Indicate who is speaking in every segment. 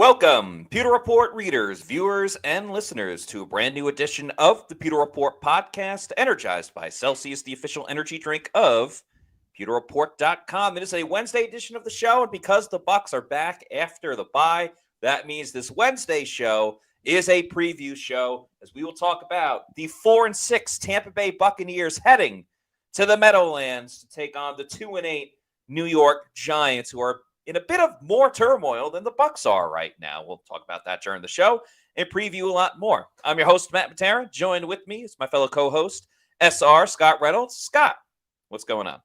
Speaker 1: Welcome, Pewter Report readers, viewers, and listeners to a brand new edition of the Pewter Report podcast, energized by Celsius, the official energy drink of PewterReport.com. It is a Wednesday edition of the show, and because the Bucs are back after the bye, that means this Wednesday show is a preview show, as we will talk about the 4-6 Tampa Bay Buccaneers heading to the Meadowlands to take on the 2-8 New York Giants, who are in a bit of more turmoil than the Bucs are right now. We'll talk about that during the show and preview a lot more. I'm your host, Matt Matera. Joined with me is my fellow co-host, SR Scott Reynolds. Scott, what's going on?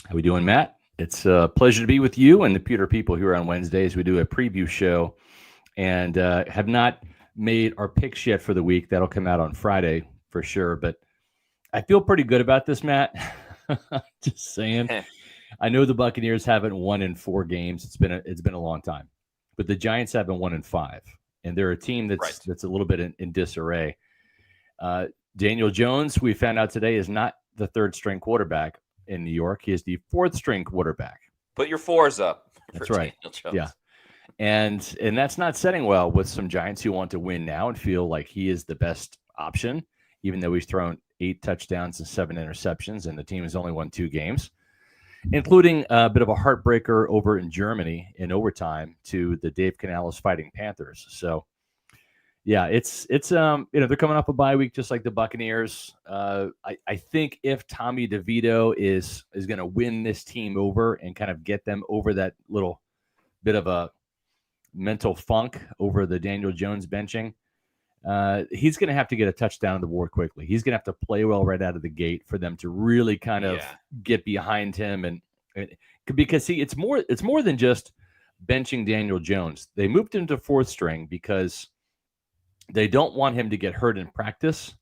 Speaker 2: How we doing, Matt? It's a pleasure to be with you and the Pewter people here on Wednesdays. We do a preview show and have not made our picks yet for the week. That'll come out on Friday for sure. But I feel pretty good about this, Matt. Just saying. I know the Buccaneers haven't won in 4 games. It's been a long time, but the Giants haven't won in 5, and they're a team that's a little bit in disarray. Daniel Jones, we found out today, is not the third string quarterback in New York. He is the 4th string quarterback.
Speaker 1: Put your 4s up.
Speaker 2: That's right.
Speaker 1: Daniel Jones.
Speaker 2: Yeah, and that's not setting well with some Giants who want to win now and feel like he is the best option, even though he's thrown 8 touchdowns and 7 interceptions, and the team has only won 2 games. Including a bit of a heartbreaker over in Germany in overtime to the Dave Canales Fighting Panthers. So, yeah, it's they're coming off a bye week just like the Buccaneers. I think if Tommy DeVito is going to win this team over and kind of get them over that little bit of a mental funk over the Daniel Jones benching, he's going to have to get a touchdown on the board quickly. He's going to have to play well right out of the gate for them to really kind of get behind him, and because it's more than just benching Daniel Jones. They moved him to 4th string because they don't want him to get hurt in practice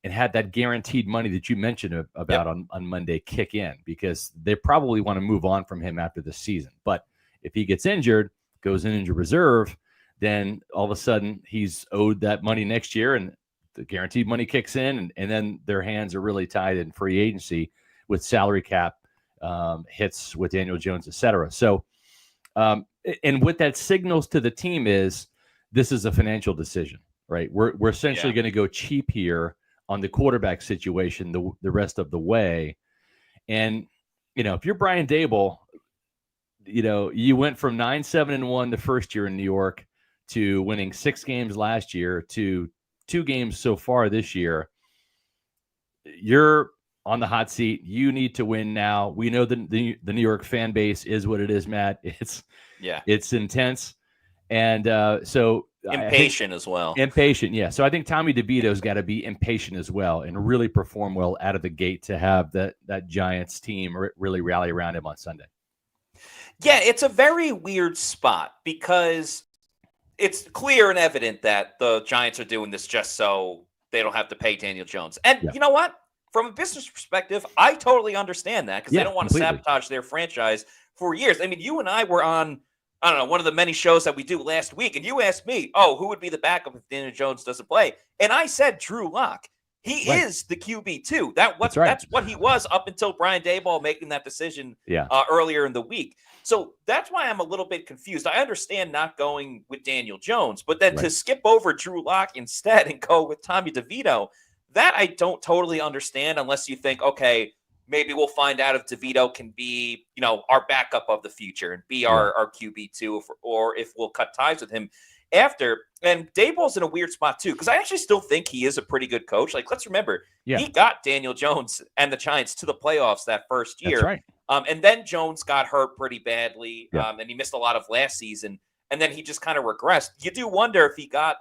Speaker 2: and have that guaranteed money that you mentioned about on Monday kick in, because they probably want to move on from him after the season. But if he gets injured, goes in injured reserve, then all of a sudden he's owed that money next year, and the guaranteed money kicks in, and then their hands are really tied in free agency with salary cap hits with Daniel Jones, et cetera. So, and what that signals to the team is this is a financial decision, right? We're essentially going to go cheap here on the quarterback situation the rest of the way. And, if you're Brian Daboll, you went from 9-7-1 the first year in New York to winning 6 games last year to 2 games so far this year. You're on the hot seat. You need to win now. We know the New York fan base is what it is, Matt. It's intense. And so
Speaker 1: impatient as well.
Speaker 2: Impatient, yeah. So I think Tommy DeVito's got to be impatient as well and really perform well out of the gate to have that Giants team really rally around him on Sunday.
Speaker 1: Yeah, it's a very weird spot because it's clear and evident that the Giants are doing this just so they don't have to pay Daniel Jones. And you know what? From a business perspective, I totally understand that because they don't want to sabotage their franchise for years. I mean, you and I were on, I don't know, one of the many shows that we do last week, and you asked me, who would be the backup if Daniel Jones doesn't play? And I said Drew Lock. He is the QB too. That's what he was up until Brian Daboll making that decision earlier in the week. So that's why I'm a little bit confused. I understand not going with Daniel Jones, but then to skip over Drew Lock instead and go with Tommy DeVito, that I don't totally understand unless you think, okay, maybe we'll find out if DeVito can be, our backup of the future and be our QB2, or if we'll cut ties with him after. And Daboll's in a weird spot too, because I actually still think he is a pretty good coach. Like, let's remember, he got Daniel Jones and the Giants to the playoffs that first year.
Speaker 2: That's right.
Speaker 1: And then Jones got hurt pretty badly, and he missed a lot of last season. And then he just kind of regressed. You do wonder if he got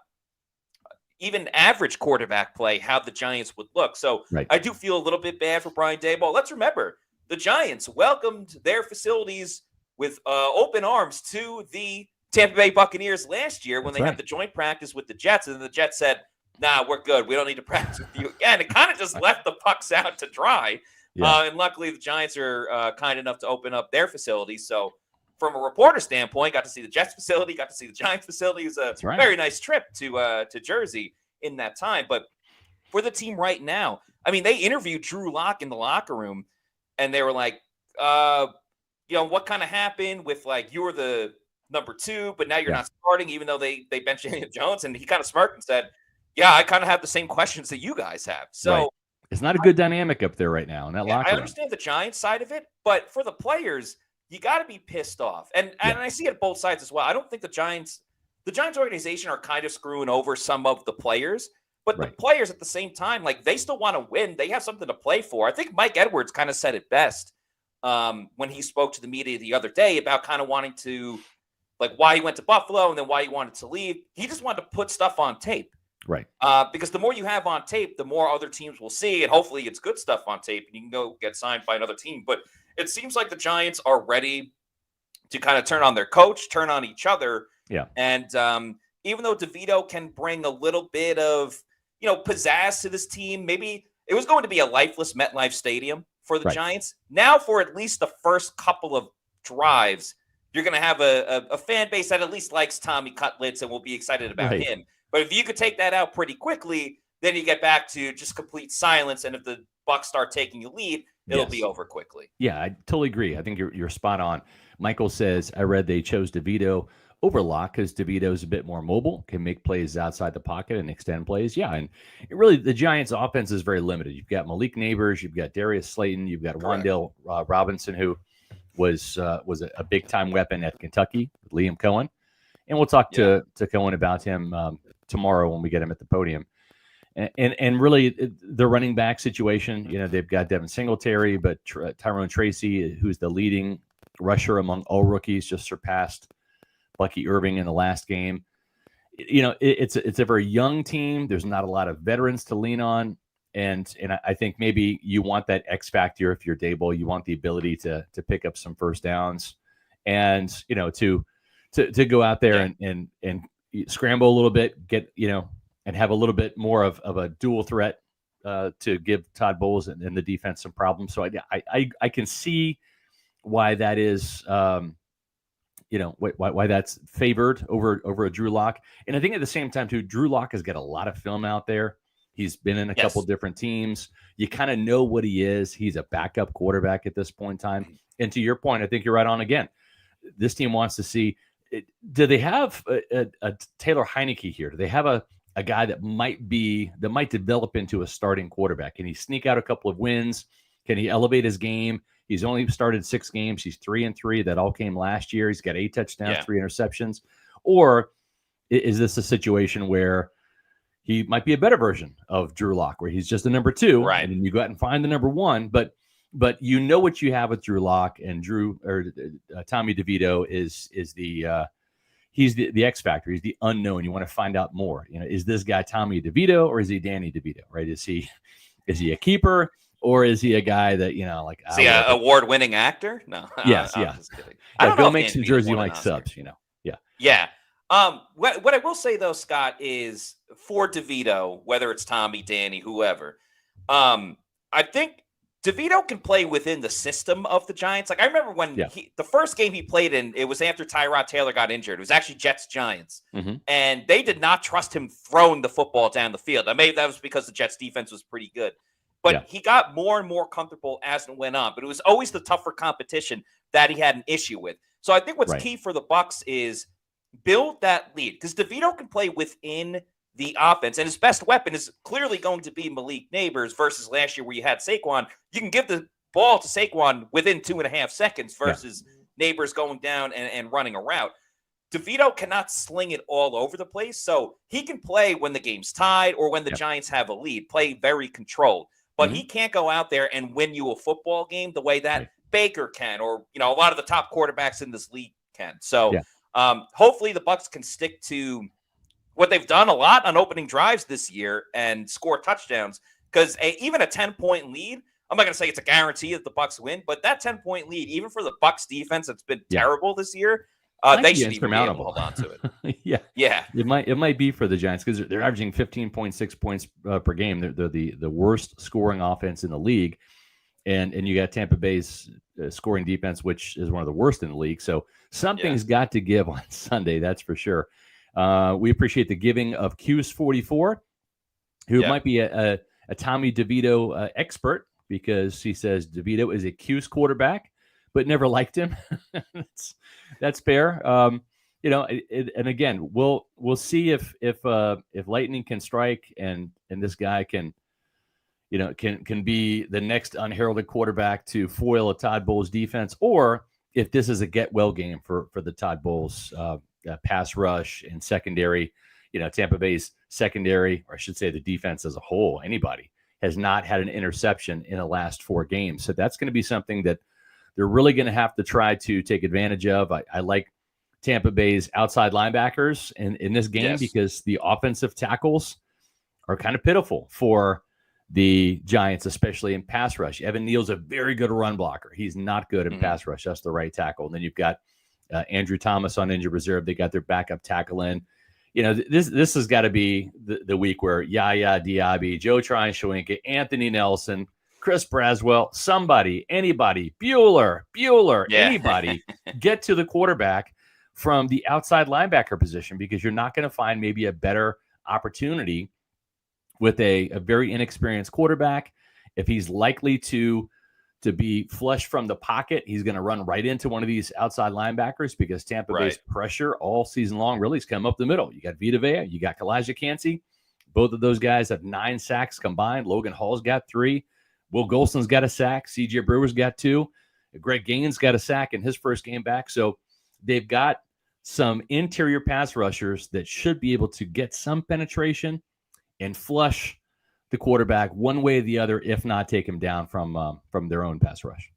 Speaker 1: even average quarterback play, how the Giants would look. So I do feel a little bit bad for Brian Daboll. Let's remember, the Giants welcomed their facilities with open arms to the Tampa Bay Buccaneers last year when they had the joint practice with the Jets, and then the Jets said, nah, we're good. We don't need to practice with you again. It kind of just left the Bucs out to dry. And luckily the Giants are kind enough to open up their facilities. So from a reporter standpoint, got to see the Jets facility, got to see the Giants facility. It was a very nice trip to Jersey in that time. But for the team right now, I mean, they interviewed Drew Lock in the locker room, and they were like, what kind of happened with, like, you were the number 2, but now you're not starting, even though they benched Daniel Jones. And he kind of smirked and said, yeah, I kind of have the same questions that you guys have. So
Speaker 2: it's not a good dynamic up there right now in that locker room.
Speaker 1: I understand the Giants side of it, but for the players, you got to be pissed off. And I see it both sides as well. I don't think the Giants organization are kind of screwing over some of the players, but the players at the same time, like, they still want to win. They have something to play for. I think Mike Edwards kind of said it best when he spoke to the media the other day about kind of wanting to, like, why he went to Buffalo and then why he wanted to leave. He just wanted to put stuff on tape.
Speaker 2: Right.
Speaker 1: Because the more you have on tape, the more other teams will see, and hopefully it's good stuff on tape and you can go get signed by another team. But it seems like the Giants are ready to kind of turn on their coach, turn on each other.
Speaker 2: Yeah.
Speaker 1: And even though DeVito can bring a little bit of, pizzazz to this team, maybe it was going to be a lifeless MetLife Stadium for the Giants. Now, for at least the first couple of drives, you're going to have a fan base that at least likes Tommy Cutlets and will be excited about him. But if you could take that out pretty quickly, then you get back to just complete silence. And if the Bucs start taking a lead, it'll be over quickly.
Speaker 2: Yeah, I totally agree. I think you're spot on. Michael says, I read they chose DeVito over Locke because DeVito is a bit more mobile, can make plays outside the pocket and extend plays. Yeah, and really the Giants' offense is very limited. You've got Malik Neighbors, you've got Darius Slayton, you've got Wan'Dale Robinson, who was a big-time weapon at Kentucky with Liam Cohen. And we'll talk to Cohen about him tomorrow when we get him at the podium. And really, the running back situation, they've got Devin Singletary, but Tyrone Tracy, who's the leading rusher among all rookies, just surpassed Bucky Irving in the last game. It's a very young team. There's not a lot of veterans to lean on. And I think maybe you want that X factor if you're Dable. You want the ability to pick up some first downs and, to go out there and scramble a little bit, get, and have a little bit more of a dual threat to give Todd Bowles and the defense some problems. So I can see why that is, why that's favored over a Drew Lock. And I think at the same time too, Drew Lock has got a lot of film out there. He's been in a couple different teams. You kind of know what he is. He's a backup quarterback at this point in time. And to your point, I think you're right on again. This team wants to see, do they have a Taylor Heineke here? Do they have a guy that might develop into a starting quarterback? Can he sneak out a couple of wins? Can he elevate his game? He's only started 6 games. He's 3-3. That all came last year. He's got 8 touchdowns, 3 interceptions. Or is this a situation where he might be a better version of Drew Lock, where he's just a number 2, and then you go out and find the number 1, but you know what you have with Drew Lock, and Tommy DeVito is the he's the X factor. He's the unknown. You want to find out more. Is this guy Tommy DeVito or is he Danny DeVito? Right? Is he a keeper or is he a guy that is he
Speaker 1: an award-winning actor? No.
Speaker 2: Yes.
Speaker 1: I'm just kidding. I don't
Speaker 2: go
Speaker 1: know
Speaker 2: make some Jersey Mike subs.
Speaker 1: Yeah. What I will say though, Scott, is for DeVito, whether it's Tommy, Danny, whoever, I think DeVito can play within the system of the Giants. Like I remember when the first game he played in, it was after Tyrod Taylor got injured. It was actually Jets-Giants. And they did not trust him throwing the football down the field. Maybe that was because the Jets defense was pretty good. But he got more and more comfortable as it went on. But it was always the tougher competition that he had an issue with. So I think what's key for the Bucs is build that lead. Because DeVito can play within the offense. And his best weapon is clearly going to be Malik Neighbors versus last year where you had Saquon. You can give the ball to Saquon within 2.5 seconds versus Neighbors going down and running a route. DeVito cannot sling it all over the place. So he can play when the game's tied or when the Giants have a lead, play very controlled. But he can't go out there and win you a football game the way that Baker can, or a lot of the top quarterbacks in this league can. So hopefully the Bucs can stick to what they've done a lot on opening drives this year and score touchdowns. Because even a 10-point lead, I'm not going to say it's a guarantee that the Bucs win, but that 10-point lead, even for the Bucs defense that's been terrible this year, they should even be able to hold on to it.
Speaker 2: It might be for the Giants because they're averaging 15.6 points per game. They're the worst scoring offense in the league, and you got Tampa Bay's scoring defense, which is one of the worst in the league. So something's got to give on Sunday, that's for sure. We appreciate the giving of Q's44, who might be a Tommy DeVito expert because he says DeVito is a Q's quarterback, but never liked him. That's fair. And again, we'll see if lightning can strike and this guy can be the next unheralded quarterback to foil a Todd Bowles defense, or if this is a get well game for the Todd Bowles pass rush and secondary. Tampa Bay's secondary, or I should say the defense as a whole, anybody has not had an interception in the last 4 games. So that's going to be something that they're really going to have to try to take advantage of. I like Tampa Bay's outside linebackers in this game because the offensive tackles are kind of pitiful for the Giants, especially in pass rush. Evan Neal's a very good run blocker. He's not good in pass rush. That's the right tackle. And then you've got Andrew Thomas on injured reserve. They got their backup tackle in. This has got to be the week where Yaya Diaby, Joe Tryon-Shoyinka, Anthony Nelson, Chris Braswell, somebody, anybody, Bueller, anybody get to the quarterback from the outside linebacker position, because you're not going to find maybe a better opportunity with a very inexperienced quarterback. If he's likely to be flush from the pocket, he's going to run right into one of these outside linebackers, because Tampa Bay's pressure all season long really has come up the middle. You got Vita Vea, you got Kalijah Kancey. Both of those guys have 9 sacks combined. Logan Hall's got 3. Will Golston's got a sack. CJ Brewer's got 2. Greg Gaines got a sack in his first game back. So they've got some interior pass rushers that should be able to get some penetration and flush the quarterback one way or the other, if not take him down from their own pass rush.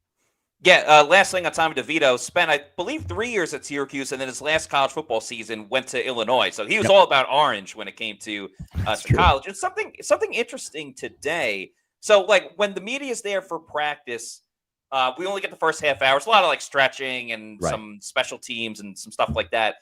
Speaker 1: Yeah, last thing on Tommy DeVito, spent, I believe, 3 years at Syracuse, and then his last college football season went to Illinois. So he was all about orange when it came to college. And something interesting today. So, like, when the media is there for practice, we only get the first half hour. It's a lot of, like, stretching and some special teams and some stuff like that.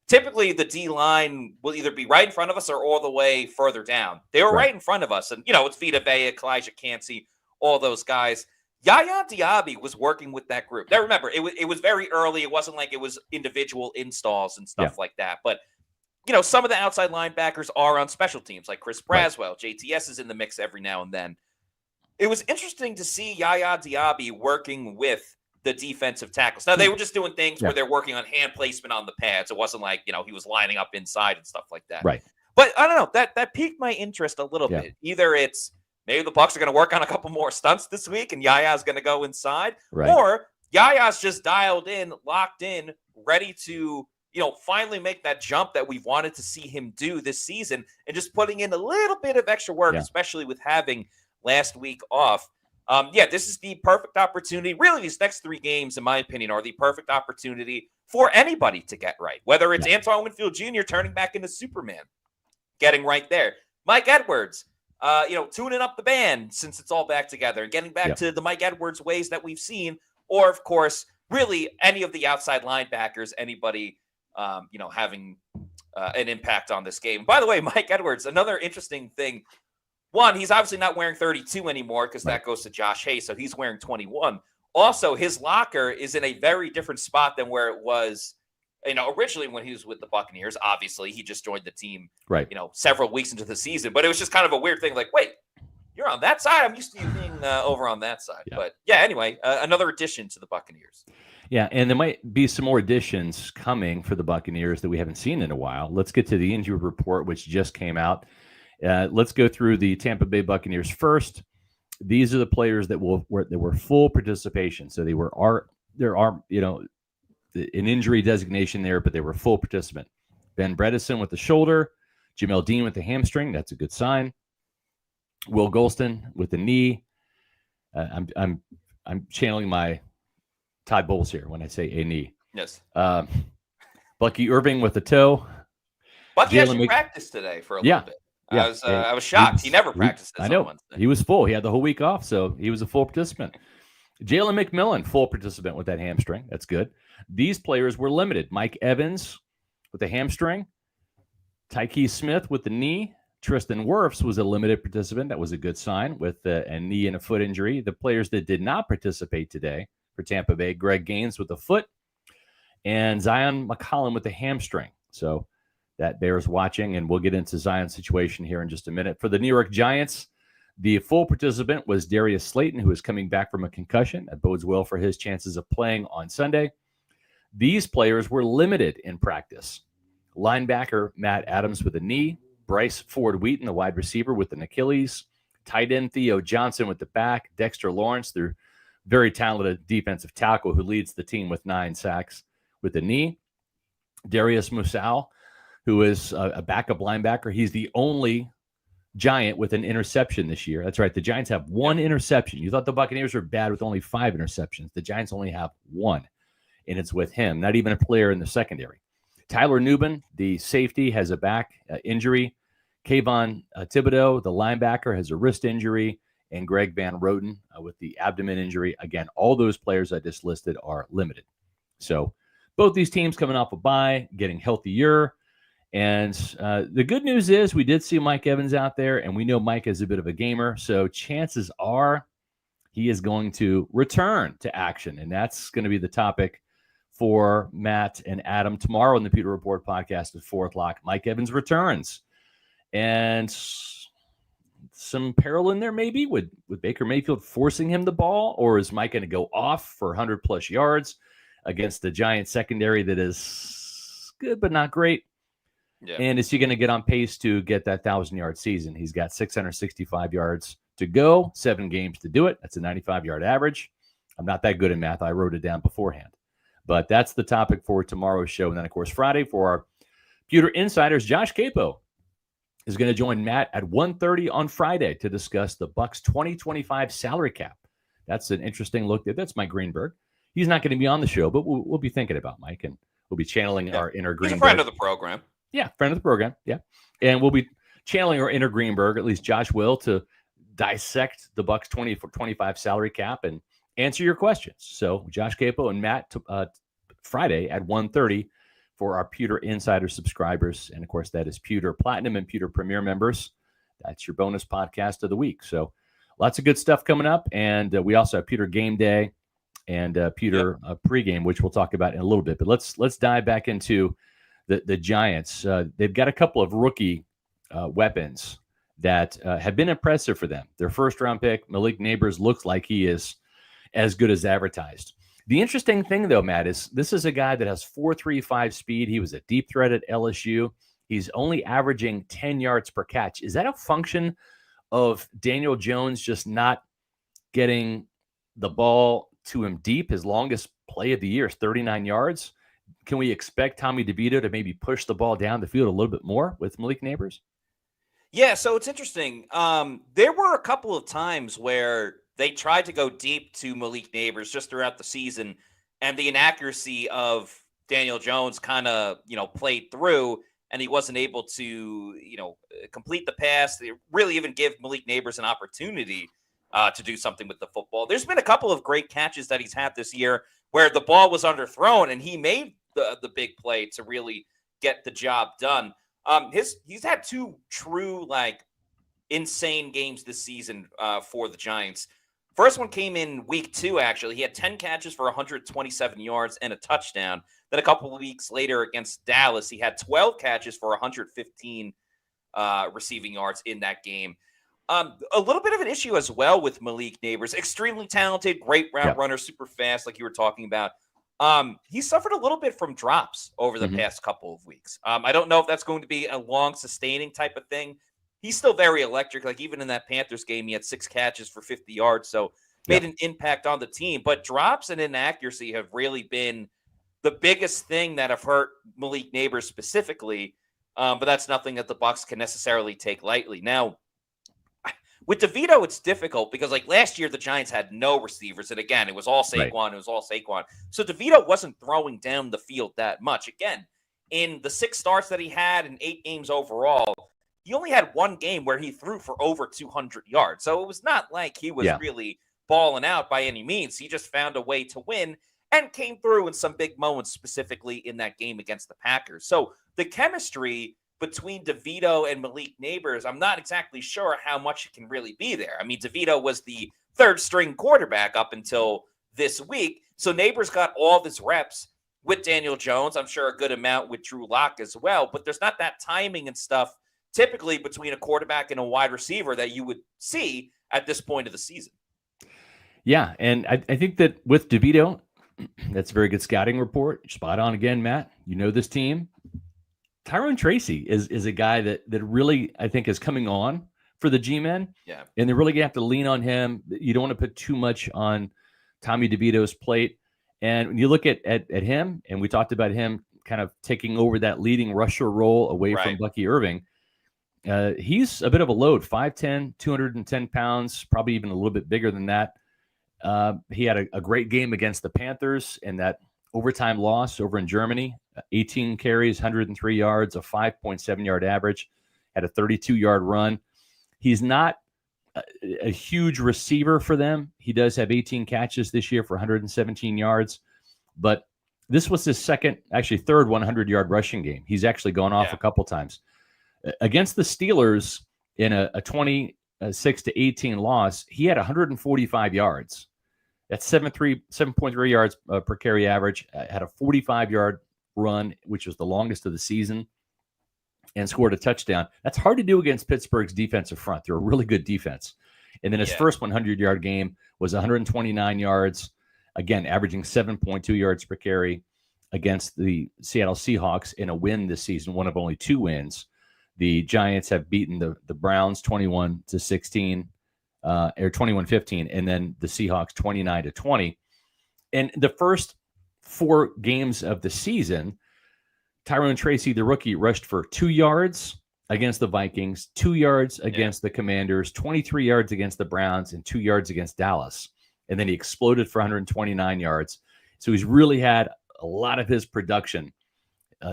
Speaker 1: Typically, the D-line will either be right in front of us or all the way further down. They were right in front of us. And, it's Vita Vea, Kalijah Kancey, all those guys. Yaya Diaby was working with that group. Now, remember, it was very early. It wasn't like it was individual installs and stuff like that. But, some of the outside linebackers are on special teams, like Chris Braswell. JTS is in the mix every now and then. It was interesting to see Yaya Diaby working with the defensive tackles. Now, they were just doing things where they're working on hand placement on the pads. It wasn't like, he was lining up inside and stuff like that.
Speaker 2: Right.
Speaker 1: But I don't know, that piqued my interest a little bit. Either it's maybe the Bucs are going to work on a couple more stunts this week and Yaya's going to go inside, or Yaya's just dialed in, locked in, ready to, finally make that jump that we've wanted to see him do this season, and just putting in a little bit of extra work, especially with having last week off. This is the perfect opportunity. Really, these next 3 games, in my opinion, are the perfect opportunity for anybody to get right. Whether it's Antoine Winfield Jr. turning back into Superman, getting right there. Mike Edwards, tuning up the band since it's all back together and getting back to the Mike Edwards ways that we've seen. Or, of course, really any of the outside linebackers, anybody, having an impact on this game. By the way, Mike Edwards, another interesting thing. One, he's obviously not wearing 32 anymore because that goes to Josh Hayes, so he's wearing 21. Also, his locker is in a very different spot than where it was, originally when he was with the Buccaneers. Obviously, he just joined the team, several weeks into the season. But it was just kind of a weird thing, like, wait, you're on that side? I'm used to you being over on that side. But, anyway, another addition to the Buccaneers.
Speaker 2: Yeah, and there might be some more additions coming for the Buccaneers that we haven't seen in a while. Let's get to the injury report, which just came out. Let's go through the Tampa Bay Buccaneers first. These are the players that were full participation. So there are an injury designation there, but they were full participant. Ben Bredesen with the shoulder, Jamel Dean with the hamstring. That's a good sign. Will Golston with the knee. I'm channeling my Todd Bowles here when I say a knee.
Speaker 1: Yes.
Speaker 2: Bucky Irving with the toe.
Speaker 1: Bucky actually practiced today for a little bit. I was shocked. He never practiced this.
Speaker 2: I know. He was full. He had the whole week off, so he was a full participant. Jalen McMillan, full participant with that hamstring. That's good. These players were limited. Mike Evans with the hamstring. Tyke Smith with the knee. Tristan Wirfs was a limited participant. That was a good sign with a knee and a foot injury. The players that did not participate today for Tampa Bay, Greg Gaines with the foot and Zion McCollum with the hamstring. So that bears watching, and we'll get into Zion's situation here in just a minute. For the New York Giants, the full participant was Darius Slayton, who is coming back from a concussion. That bodes well for his chances of playing on Sunday. These players were limited in practice. Linebacker Matt Adams with a knee, Bryce Ford Wheaton, the wide receiver, with an Achilles, tight end Theo Johnson with the back, Dexter Lawrence, their very talented defensive tackle who leads the team with 9 sacks with the knee, Darius Musau, who is a backup linebacker. He's the only Giant with an interception this year. That's right. The Giants have 1 interception. You thought the Buccaneers were bad with only 5 interceptions. The Giants only have 1, and it's with him, not even a player in the secondary. Tyler Nubin, the safety, has a back injury. Kayvon Thibodeau, the linebacker, has a wrist injury. And Greg Van Roten with the abdomen injury. Again, all those players I just listed are limited. So both these teams coming off a bye, getting healthier. And the good news is we did see Mike Evans out there, and we know Mike is a bit of a gamer. So chances are he is going to return to action. And that's going to be the topic for Matt and Adam tomorrow on the Pewter Report podcast at 4 o'clock. Mike Evans returns. And some peril in there maybe with Baker Mayfield forcing him the ball, or is Mike going to go off for 100-plus yards against the Giants secondary that is good but not great? Yeah. And is he going to get on pace to get that 1,000-yard season? He's got 665 yards to go, 7 games to do it. That's a 95-yard average. I'm not that good in math. I wrote it down beforehand. But that's the topic for tomorrow's show. And then, of course, Friday for our Pewter Insiders, Josh Capo is going to join Matt at 1:30 on Friday to discuss the Bucs 2025 salary cap. That's an interesting look. That's Mike Greenberg. He's not going to be on the show, but we'll be thinking about Mike, and we'll be channeling our inner Greenberg.
Speaker 1: He's a friend of the program.
Speaker 2: Yeah, friend of the program. Yeah. And we'll be channeling our inner Greenberg, at least Josh will, to dissect the Bucs 2025 salary cap and answer your questions. So Josh Capo and Matt Friday at 1:30 for our Pewter Insider subscribers. And, of course, that is Pewter Platinum and Pewter Premier members. That's your bonus podcast of the week. So lots of good stuff coming up. And we also have Pewter Game Day and Pewter pregame, which we'll talk about in a little bit. But let's dive back into the Giants. They've got a couple of rookie weapons that have been impressive for them. Their first-round pick, Malik Neighbors, looks like he is as good as advertised. The interesting thing, though, Matt, is this is a guy that has 4.35 speed. He was a deep threat at LSU. He's only averaging 10 yards per catch. Is that a function of Daniel Jones just not getting the ball to him deep? His longest play of the year is 39 yards. Can we expect Tommy DeVito to maybe push the ball down the field a little bit more with Malik Neighbors?
Speaker 1: Yeah, so it's interesting. There were a couple of times where they tried to go deep to Malik Neighbors just throughout the season, and the inaccuracy of Daniel Jones kind of, played through, and he wasn't able to, complete the pass, really even give Malik Neighbors an opportunity to do something with the football. There's been a couple of great catches that he's had this year where the ball was underthrown, and he made the big play to really get the job done. He's had 2 true, insane games this season for the Giants. First one came in week 2, actually. He had 10 catches for 127 yards and a touchdown. Then a couple of weeks later against Dallas, he had 12 catches for 115 receiving yards in that game. A little bit of an issue as well with Malik Neighbors. Extremely talented, great route runner, super fast, like you were talking about. He suffered a little bit from drops over the past couple of weeks. I don't know if that's going to be a long, sustaining type of thing. He's still very electric. Like even in that Panthers game, he had 6 catches for 50 yards. So made an impact on the team. But drops and inaccuracy have really been the biggest thing that have hurt Malik Neighbors specifically. But that's nothing that the Bucs can necessarily take lightly. Now, with DeVito, it's difficult because last year, the Giants had no receivers. And again, it was all Saquon. Right. It was all Saquon. So DeVito wasn't throwing down the field that much. Again, in the 6 starts that he had in 8 games overall, he only had 1 game where he threw for over 200 yards. So it was not like he was really balling out by any means. He just found a way to win and came through in some big moments, specifically in that game against the Packers. So the chemistry between DeVito and Malik Neighbors, I'm not exactly sure how much it can really be there. I mean, DeVito was the 3rd-string quarterback up until this week. So Neighbors got all of his reps with Daniel Jones. I'm sure a good amount with Drew Lock as well. But there's not that timing and stuff typically between a quarterback and a wide receiver that you would see at this point of the season.
Speaker 2: Yeah, and I think that with DeVito, That's a very good scouting report. Spot on again, Matt. You know this team. Tyrone Tracy is a guy that really, I think, is coming on for the G-men.
Speaker 1: Yeah.
Speaker 2: And they're really going to have to lean on him. You don't want to put too much on Tommy DeVito's plate. And when you look at him, and we talked about him kind of taking over that leading rusher role away from Bucky Irving, he's a bit of a load, 5'10", 210 pounds, probably even a little bit bigger than that. He had a great game against the Panthers in that overtime loss over in Germany, 18 carries, 103 yards, a 5.7-yard average, had a 32-yard run. He's not a huge receiver for them. He does have 18 catches this year for 117 yards, but this was his third 100-yard rushing game. He's actually gone off a couple times. Against the Steelers in a 26-18 loss, he had 145 yards. That's 7.3 yards per carry average. Had a 45-yard run, which was the longest of the season, and scored a touchdown. That's hard to do against Pittsburgh's defensive front. They're a really good defense. And then his first 100-yard game was 129 yards, again, averaging 7.2 yards per carry against the Seattle Seahawks in a win this season, one of only 2 wins. The Giants have beaten the Browns 21-16. Or 21-15, and then the Seahawks 29-20. And the first 4 games of the season, Tyrone Tracy, the rookie, rushed for 2 yards against the Vikings, 2 yards against the Commanders, 23 yards against the Browns, and 2 yards against Dallas. And then he exploded for 129 yards. So he's really had a lot of his production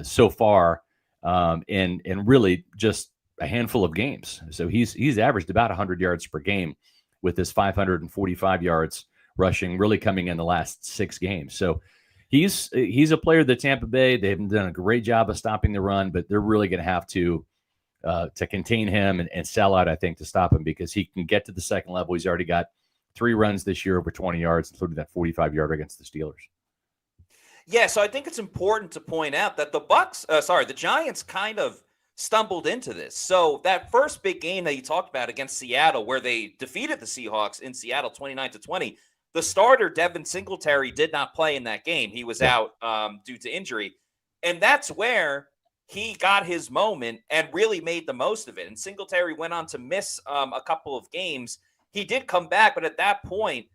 Speaker 2: so far, and really just a handful of games. So he's averaged about 100 yards per game with his 545 yards rushing really coming in the last 6 games. So he's a player that Tampa Bay, they've done a great job of stopping the run, but they're really going to have to contain him and sell out, I think, to stop him, because he can get to the second level. He's already got 3 runs this year over 20 yards, including that 45-yarder against the Steelers.
Speaker 1: Yeah, so I think it's important to point out that the Giants kind of stumbled into this. So that first big game that you talked about against Seattle, where they defeated the Seahawks in Seattle 29-20, the starter Devin Singletary did not play in that game. He was out due to injury, and that's where he got his moment and really made the most of it. And Singletary went on to miss a couple of games. He did come back, but at that point,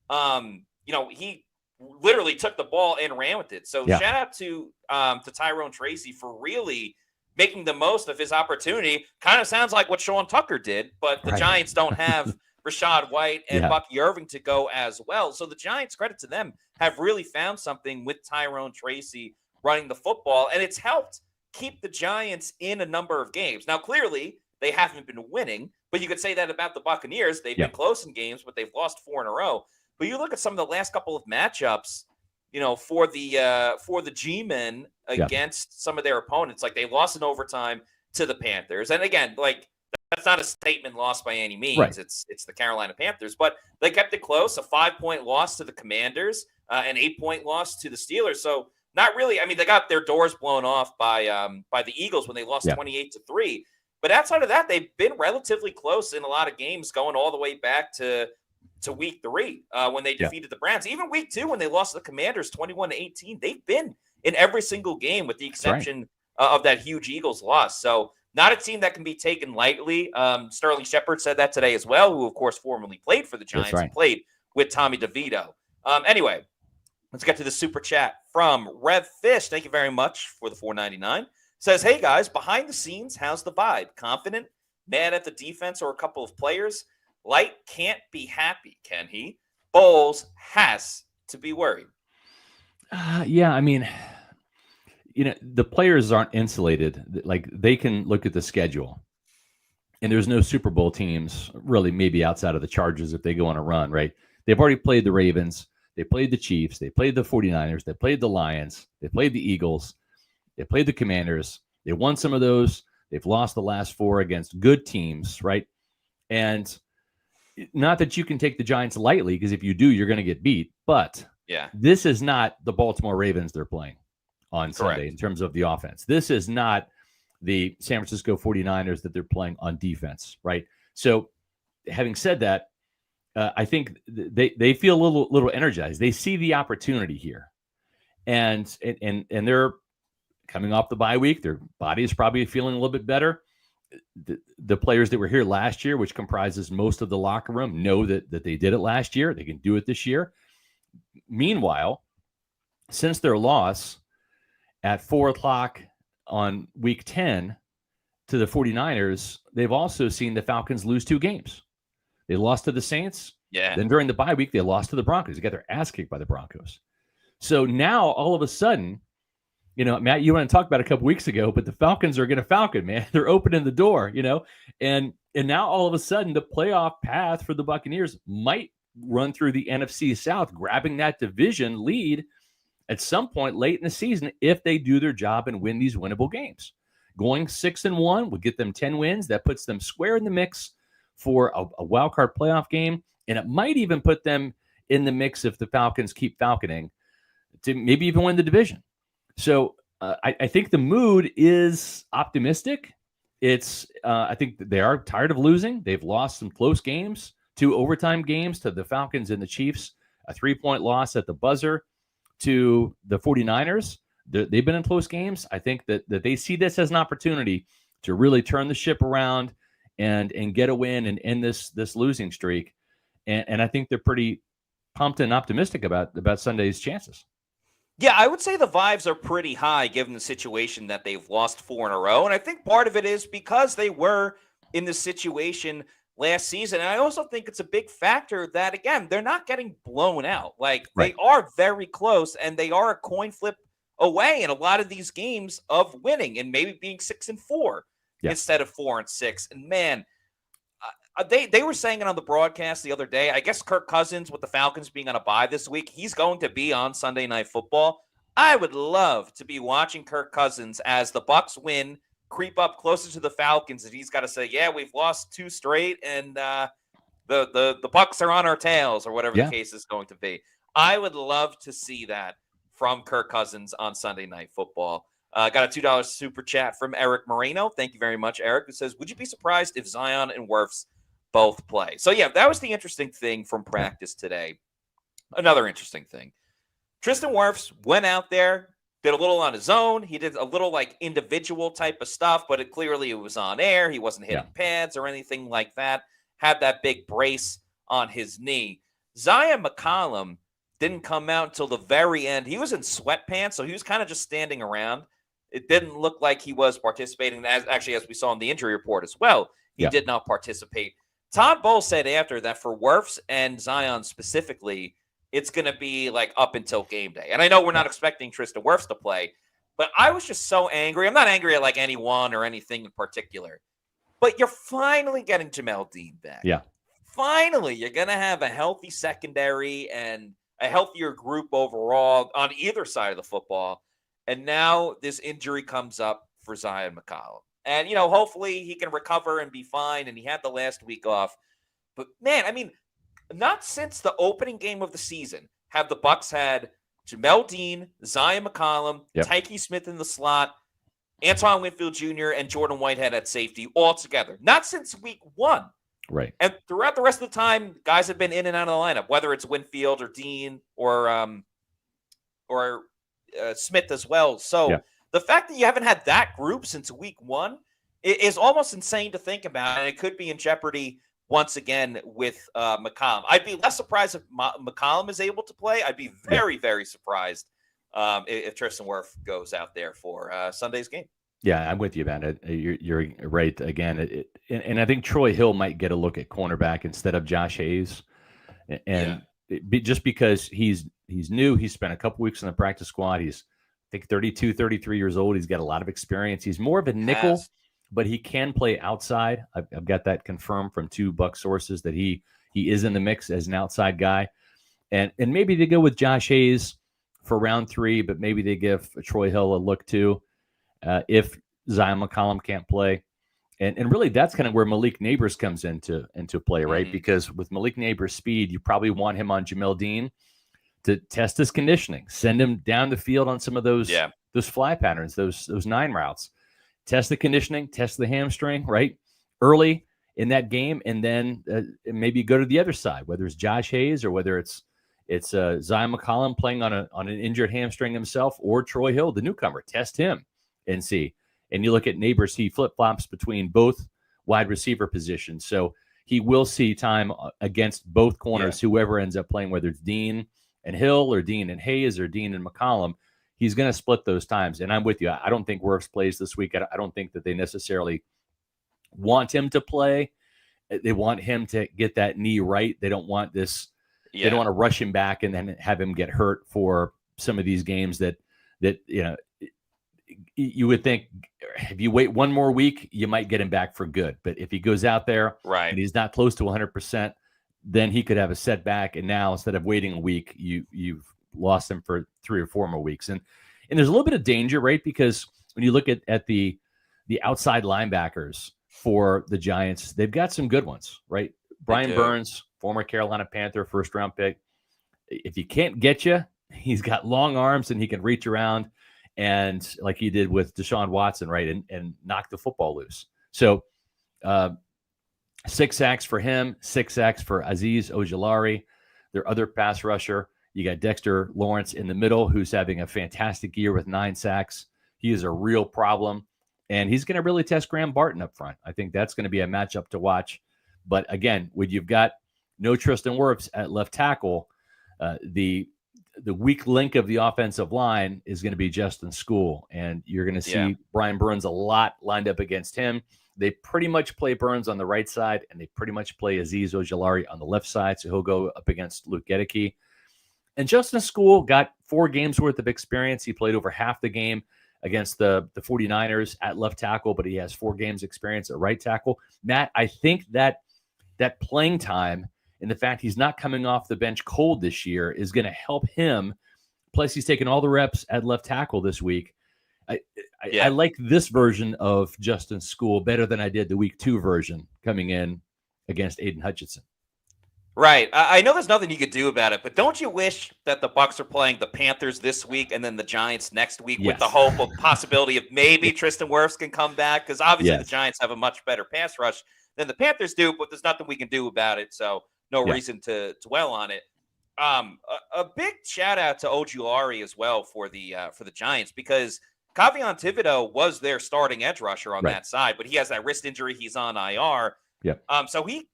Speaker 1: he literally took the ball and ran with it. So shout out to Tyrone Tracy for really making the most of his opportunity. Kind of sounds like what Sean Tucker did, but the Giants don't have Rashad White and Bucky Irving to go as well. So the Giants, credit to them, have really found something with Tyrone Tracy running the football, and it's helped keep the Giants in a number of games. Now, clearly, they haven't been winning, but you could say that about the Buccaneers. They've been close in games, but they've lost 4 in a row. But you look at some of the last couple of matchups, for the G-men against some of their opponents. Like, they lost in overtime to the Panthers. And again, that's not a statement loss by any means. Right. It's the Carolina Panthers, but they kept it close. A 5-point loss to the Commanders, an 8-point loss to the Steelers. So not really. I mean, they got their doors blown off by the Eagles when they lost 28-3. But outside of that, they've been relatively close in a lot of games, going all the way back to week 3 when they defeated the Browns. Even week 2 when they lost to the Commanders 21-18. They've been in every single game with the exception of that huge Eagles loss. So not a team that can be taken lightly. Sterling Shepard said that today as well, who, of course, formerly played for the Giants and played with Tommy DeVito. Anyway, let's get to the super chat from Rev Fish. Thank you very much for the $4.99. Says, hey, guys, behind the scenes, how's the vibe? Confident? Mad at the defense or a couple of players? Light can't be happy, can he? Bowles has to be worried.
Speaker 2: I mean, the players aren't insulated. Like, they can look at the schedule, and there's no Super Bowl teams really, maybe outside of the Chargers if they go on a run, right? They've already played the Ravens. They played the Chiefs. They played the 49ers. They played the Lions. They played the Eagles. They played the Commanders. They won some of those. They've lost the last 4 against good teams, right? And not that you can take the Giants lightly, because if you do, you're going to get beat. But this is not the Baltimore Ravens they're playing on Sunday in terms of the offense. This is not the San Francisco 49ers that they're playing on defense, right? So having said that, I think they feel a little energized. They see the opportunity here. and they're coming off the bye week. Their body is probably feeling a little bit better. The players that were here last year, which comprises most of the locker room, know that they did it last year. They can do it this year. Meanwhile, since their loss at 4:00 on week 10 to the 49ers, they've also seen the Falcons lose 2 games. They lost to the Saints.
Speaker 1: Yeah.
Speaker 2: Then during the bye week, they lost to the Broncos. They got their ass kicked by the Broncos. So now all of a sudden, Matt, you want to talk about a couple weeks ago, but the Falcons are going to Falcon, man. They're opening the door, and now all of a sudden the playoff path for the Buccaneers might run through the NFC South, grabbing that division lead at some point late in the season if they do their job and win these winnable games. Going 6-1 would get them 10 wins. That puts them square in the mix for a wild card playoff game, and it might even put them in the mix if the Falcons keep falconing to maybe even win the division. So I think the mood is optimistic. I think they are tired of losing. They've lost some close games, 2 overtime games to the Falcons and the Chiefs, a 3-point loss at the buzzer to the 49ers. They've been in close games. I think that they see this as an opportunity to really turn the ship around and get a win and end this losing streak. And I think they're pretty pumped and optimistic about Sunday's chances.
Speaker 1: Yeah, I would say the vibes are pretty high given the situation that they've lost 4 in a row. And I think part of it is because they were in this situation last season. And I also think it's a big factor that, again, they're not getting blown out. Like,
Speaker 2: right.
Speaker 1: They are very close, and they are a coin flip away in a lot of these games of winning and maybe being 6-4 instead of 4-6. And man, they were saying it on the broadcast the other day. I guess Kirk Cousins, with the Falcons being on a bye this week, he's going to be on Sunday Night Football. I would love to be watching Kirk Cousins as the Bucs win, creep up closer to the Falcons, and he's got to say, "Yeah, we've lost 2 straight, and the Bucs are on our tails," or whatever the case is going to be. I would love to see that from Kirk Cousins on Sunday Night Football. Got a $2 super chat from Eric Moreno. Thank you very much, Eric, who says, "Would you be surprised if Zion and Wirfs both play?" So, yeah, that was the interesting thing from practice today. Another interesting thing. Tristan Wirfs went out there, did a little on his own. He did a little, individual type of stuff, but it was on air. He wasn't hitting pads or anything like that. Had that big brace on his knee. Zion McCollum didn't come out until the very end. He was in sweatpants, so he was kind of just standing around. It didn't look like he was participating, as we saw in the injury report as well. He did not participate. Todd Bowles said after that for Wirfs and Zion specifically, it's going to be up until game day. And I know we're not expecting Tristan Wirfs to play, but I was just so angry. I'm not angry at anyone or anything in particular, but you're finally getting Jamel Dean back.
Speaker 2: Yeah.
Speaker 1: Finally, you're going to have a healthy secondary and a healthier group overall on either side of the football. And now this injury comes up for Zion McCollum. And, hopefully he can recover and be fine. And he had the last week off. But, man, I mean, not since the opening game of the season have the Bucs had Jamel Dean, Zion McCollum, Tyke Smith in the slot, Antoine Winfield Jr., and Jordan Whitehead at safety all together. Not since week 1.
Speaker 2: Right.
Speaker 1: And throughout the rest of the time, guys have been in and out of the lineup, whether it's Winfield or Dean or Smith as well. So the fact that you haven't had that group since week 1 is almost insane to think about, and it could be in jeopardy once again with McCollum. I'd be less surprised if McCollum is able to play. I'd be very, very surprised if Tristan Wirfs goes out there for Sunday's game.
Speaker 2: Yeah, I'm with you, man. You're right. Again, and I think Troy Hill might get a look at cornerback instead of Josh Hayes, and just because he's new, he's spent a couple weeks in the practice squad. He's, I think, 32, 33 years old. He's got a lot of experience. He's more of a nickel, but he can play outside. I've got that confirmed from 2 Bucs sources that he is in the mix as an outside guy, and maybe they go with Josh Hayes for round 3, but maybe they give Troy Hill a look too. If Zion McCollum can't play. And really that's kind of where Malik Neighbors comes into play, right? Mm-hmm. Because with Malik Neighbors' speed, you probably want him on Jamel Dean to test his conditioning, send him down the field on some of those fly patterns, those 9 routes, test the conditioning, test the hamstring, right? Early in that game, and then maybe go to the other side, whether it's Josh Hayes or whether it's It's Zion McCollum playing on an injured hamstring himself, or Troy Hill, the newcomer. Test him and see. And you look at Neighbors, he flip-flops between both wide receiver positions. So he will see time against both corners, whoever ends up playing, whether it's Dean and Hill or Dean and Hayes or Dean and McCollum. He's going to split those times. And I'm with you. I don't think Wirfs plays this week. I don't think that they necessarily want him to play. They want him to get that knee right. They don't want this. Yeah. They don't want to rush him back and then have him get hurt for some of these games that you would think if you wait one more week, you might get him back for good. But if he goes out there and he's not close to 100%, then he could have a setback. And now instead of waiting a week, you've lost him for 3 or 4 more weeks. And there's a little bit of danger, right? Because when you look at the outside linebackers for the Giants, they've got some good ones, right? Brian Burns, former Carolina Panther, first-round pick. If he can't get you, he's got long arms and he can reach around and like he did with Deshaun Watson, right, and knock the football loose. So 6 sacks for him, 6 sacks for Azeez Ojulari, their other pass rusher. You got Dexter Lawrence in the middle, who's having a fantastic year with 9 sacks. He is a real problem, and he's going to really test Graham Barton up front. I think that's going to be a matchup to watch. But again, when you've got no Tristan Wirfs at left tackle, the weak link of the offensive line is going to be Justin School, and you're going to see Brian Burns a lot lined up against him. They pretty much play Burns on the right side, and they pretty much play Azeez Ojulari on the left side, so he'll go up against Luke Gedeke. And Justin School got 4 games worth of experience. He played over half the game against the 49ers at left tackle, but he has 4 games experience at right tackle. Matt, I think that playing time and the fact he's not coming off the bench cold this year is going to help him. Plus, he's taken all the reps at left tackle this week. I like this version of Justin School better than I did the week 2 version coming in against Aiden Hutchinson.
Speaker 1: Right. I know there's nothing you could do about it, but don't you wish that the Bucs are playing the Panthers this week and then the Giants next week with the hope of possibility of maybe Tristan Wirfs can come back? Because obviously the Giants have a much better pass rush than the Panthers do, but there's nothing we can do about it. So no reason to dwell on it. A big shout out to Ojulari as well for the Giants, because Kavion Thibodeau was their starting edge rusher on that side, but he has that wrist injury. He's on IR. So he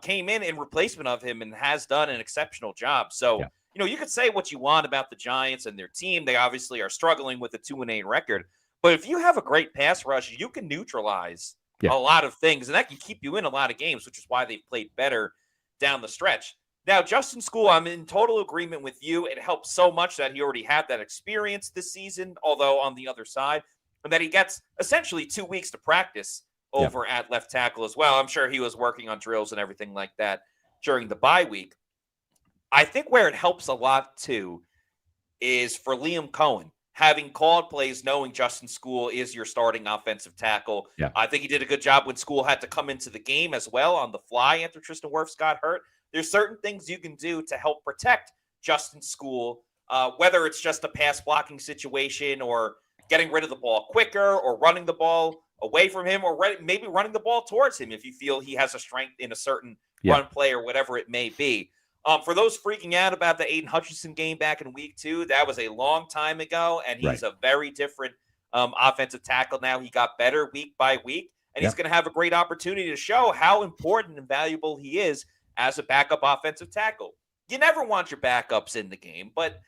Speaker 1: came in replacement of him and has done an exceptional job. So, you could say what you want about the Giants and their team. They obviously are struggling with a 2-8 record. But if you have a great pass rush, you can neutralize a lot of things, and that can keep you in a lot of games, which is why they've played better down the stretch. Now, Justin School, I'm in total agreement with you. It helps so much that he already had that experience this season, although on the other side, and that he gets essentially 2 weeks to practice over at left tackle as well. I'm sure he was working on drills and everything like that during the bye week. I think where it helps a lot, too, is for Liam Cohen, having called plays, knowing Justin School is your starting offensive tackle. I think he did a good job when School had to come into the game as well on the fly after Tristan Wirfs got hurt. There's certain things you can do to help protect Justin School, whether it's just a pass blocking situation or getting rid of the ball quicker or running the ball away from him or maybe running the ball towards him if you feel he has a strength in a certain run play or whatever it may be. For those freaking out about the Aiden Hutchinson game back in week 2, that was a long time ago, and he's a very different offensive tackle now. He got better week by week, and he's going to have a great opportunity to show how important and valuable he is as a backup offensive tackle. You never want your backups in the game, but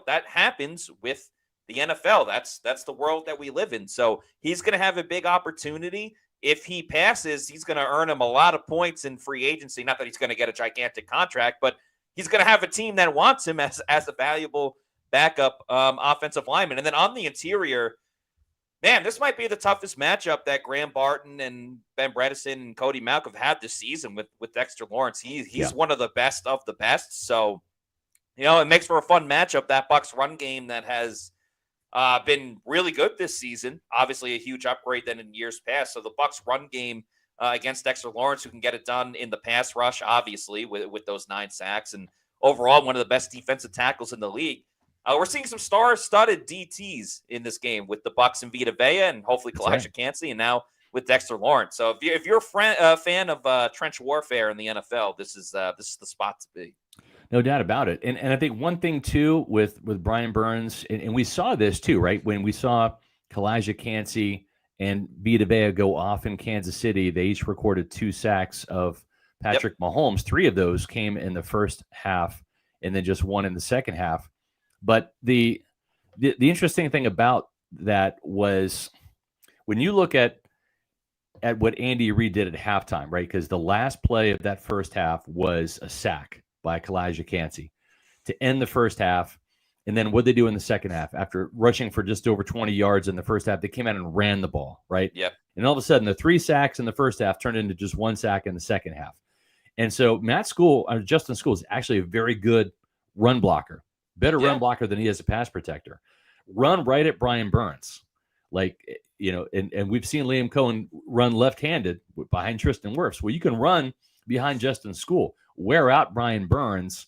Speaker 1: that happens with the NFL. That's the world that we live in. So he's going to have a big opportunity. If he passes, he's going to earn him a lot of points in free agency. Not that he's going to get a gigantic contract, but he's going to have a team that wants him as a valuable backup offensive lineman. And then on the interior, man, this might be the toughest matchup that Graham Barton and Ben Bredesen and Cody Mauch have had this season with Dexter Lawrence. He's one of the best of the best. So, it makes for a fun matchup. That Bucs run game that has been really good this season. Obviously a huge upgrade than in years past. So the Bucs run game against Dexter Lawrence, who can get it done in the pass rush, obviously, with those 9 sacks. And overall, one of the best defensive tackles in the league. We're seeing some star-studded DTs in this game with the Bucs and Vita Vea and hopefully Kalijah Cansey, and now with Dexter Lawrence. So if you're a fan of trench warfare in the NFL, this is the spot to be.
Speaker 2: No doubt about it. And I think one thing too with Brian Burns, and we saw this too, right? When we saw Kalijah Cansey and Vita Vea go off in Kansas City, they each recorded 2 sacks of Patrick Mahomes. 3 of those came in the first half, and then just 1 in the second half. But the interesting thing about that was when you look at what Andy Reid did at halftime, right? Because the last play of that first half was a sack by Kalijah Cansey to end the first half. And then what they do in the second half, after rushing for just over 20 yards in the first half, they came out and ran the ball, right?
Speaker 1: Yep.
Speaker 2: And all of a sudden, the 3 sacks in the first half turned into just 1 sack in the second half. And so Justin School is actually a very good run blocker, better run blocker than he is a pass protector. Run right at Brian Burns. Like, and we've seen Liam Cohen run left-handed behind Tristan Wirfs. Well, you can run behind Justin School, wear out Brian Burns,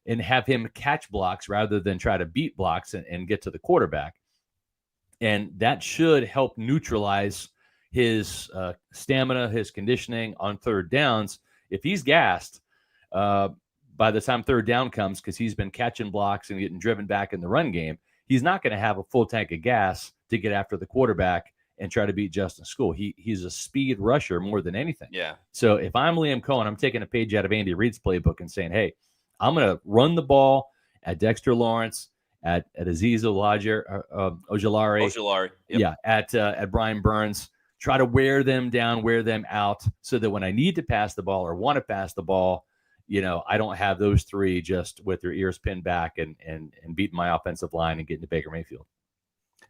Speaker 2: and have him catch blocks rather than try to beat blocks and get to the quarterback. And that should help neutralize his stamina, his conditioning on third downs. If he's gassed by the time third down comes, because he's been catching blocks and getting driven back in the run game, he's not going to have a full tank of gas to get after the quarterback and try to beat Justin School. He's a speed rusher more than anything.
Speaker 1: Yeah.
Speaker 2: So if I'm Liam Cohen, I'm taking a page out of Andy Reid's playbook and saying, hey, I'm going to run the ball at Dexter Lawrence, at Azeez Ojulari.
Speaker 1: Yep.
Speaker 2: Yeah, at Brian Burns. Try to wear them down, wear them out, so that when I need to pass the ball or want to pass the ball, I don't have those 3 just with their ears pinned back and beating my offensive line and getting to Baker Mayfield.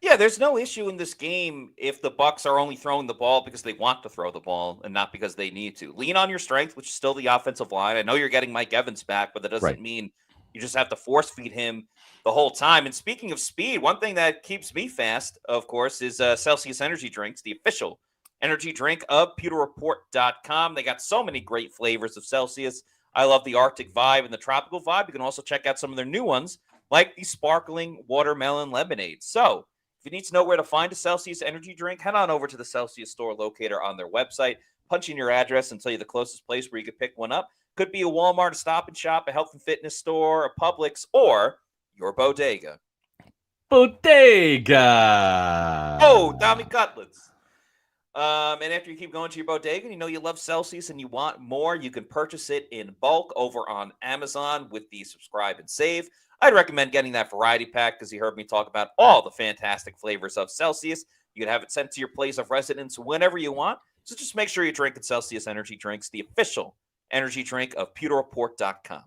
Speaker 1: Yeah, there's no issue in this game if the Bucs are only throwing the ball because they want to throw the ball and not because they need to. Lean on your strength, which is still the offensive line. I know you're getting Mike Evans back, but that doesn't mean you just have to force feed him the whole time. And speaking of speed, one thing that keeps me fast, of course, is Celsius Energy Drinks, the official energy drink of PewterReport.com. They got so many great flavors of Celsius. I love the Arctic vibe and the tropical vibe. You can also check out some of their new ones, like the sparkling watermelon lemonade. So if you need to know where to find a Celsius energy drink, head on over to the Celsius store locator on their website. Punch in your address and tell you the closest place where you could pick one up. Could be a Walmart, a Stop and Shop, a health and fitness store, a Publix, or your bodega.
Speaker 2: Bodega!
Speaker 1: Oh, Tommy Cutlets. And after you keep going to your bodega and you love Celsius and you want more, you can purchase it in bulk over on Amazon with the subscribe and save. I'd recommend getting that variety pack because you heard me talk about all the fantastic flavors of Celsius. You can have it sent to your place of residence whenever you want. So just make sure you're drinking Celsius energy drinks, the official energy drink of PewterReport.com.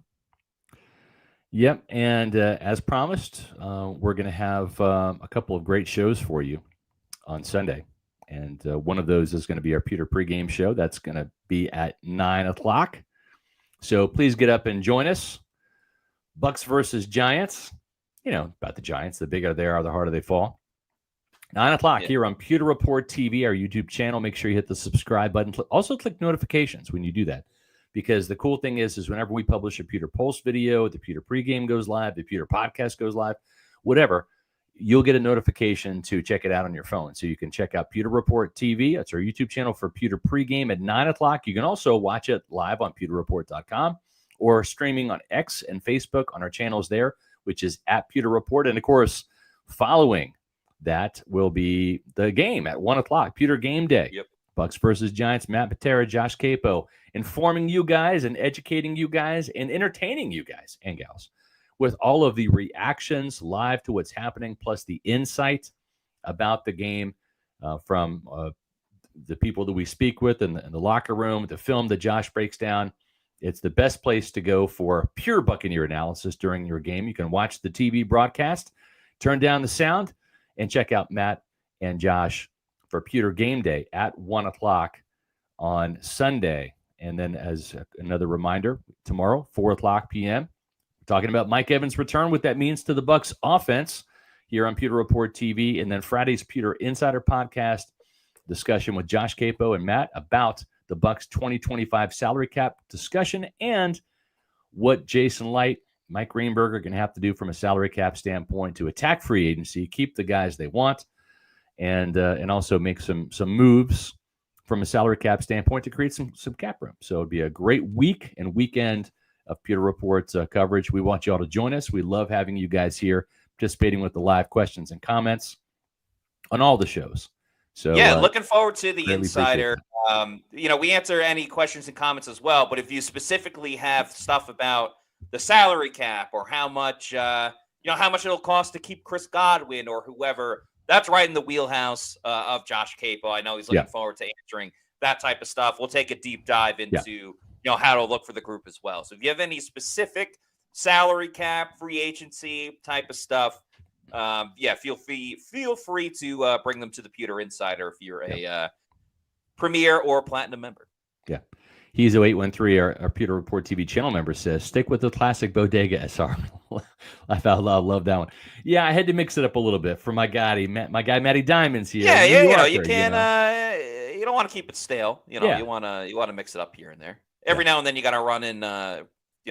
Speaker 2: Yep. And as promised, we're going to have a couple of great shows for you on Sunday. And one of those is going to be our Pewter pregame show. That's going to be at 9 o'clock. So please get up and join us. Bucs versus Giants. About the Giants. The bigger they are, the harder they fall. 9 o'clock here on Pewter Report TV, our YouTube channel. Make sure you hit the subscribe button. Also click notifications when you do that. Because the cool thing is whenever we publish a Pewter Pulse video, the Pewter pregame goes live, the Pewter podcast goes live, whatever, you'll get a notification to check it out on your phone. So you can check out Pewter Report TV. That's our YouTube channel for Pewter pregame at 9 o'clock. You can also watch it live on PewterReport.com or streaming on X and Facebook on our channels there, which is at Pewter Report. And, of course, following that will be the game at 1 o'clock, Pewter Game Day.
Speaker 1: Yep.
Speaker 2: Bucs versus Giants, Matt Patera, Josh Capo, informing you guys and educating you guys and entertaining you guys and gals with all of the reactions live to what's happening, plus the insight about the game from the people that we speak with in the locker room, the film that Josh breaks down. It's the best place to go for pure Buccaneer analysis during your game. You can watch the TV broadcast, turn down the sound, and check out Matt and Josh for Pewter Game Day at 1 o'clock on Sunday. And then as another reminder, tomorrow, 4 o'clock p.m., we're talking about Mike Evans' return, what that means to the Bucs offense here on Pewter Report TV. And then Friday's Pewter Insider Podcast discussion with Josh Capo and Matt about the Bucs 2025 salary cap discussion and what Jason Light, Mike Greenberg are going to have to do from a salary cap standpoint to attack free agency, keep the guys they want, and also make some moves from a salary cap standpoint to create some cap room. So it'd be a great week and weekend of Pewter Report's coverage. We want you all to join us. We love having you guys here participating with the live questions and comments on all the shows. So
Speaker 1: yeah, looking forward to the
Speaker 2: really
Speaker 1: Insider. We answer any questions and comments as well. But if you specifically have stuff about the salary cap or how much, how much it'll cost to keep Chris Godwin or whoever, that's right in the wheelhouse of Josh Capo. I know he's looking forward to answering that type of stuff. We'll take a deep dive into, how to look for the group as well. So if you have any specific salary cap, free agency type of stuff, feel free to bring them to the Pewter Insider if you're a Premier or Platinum member.
Speaker 2: Yeah. He's 0813, our Pewter Report TV channel member, says, stick with the classic Bodega SR. Laugh out loud. Love that one. Yeah, I had to mix it up a little bit for my guy Matty Diamonds here.
Speaker 1: Yeah, you can't. You don't want to keep it stale. You want to mix it up here and there. Every now and then you got to run in,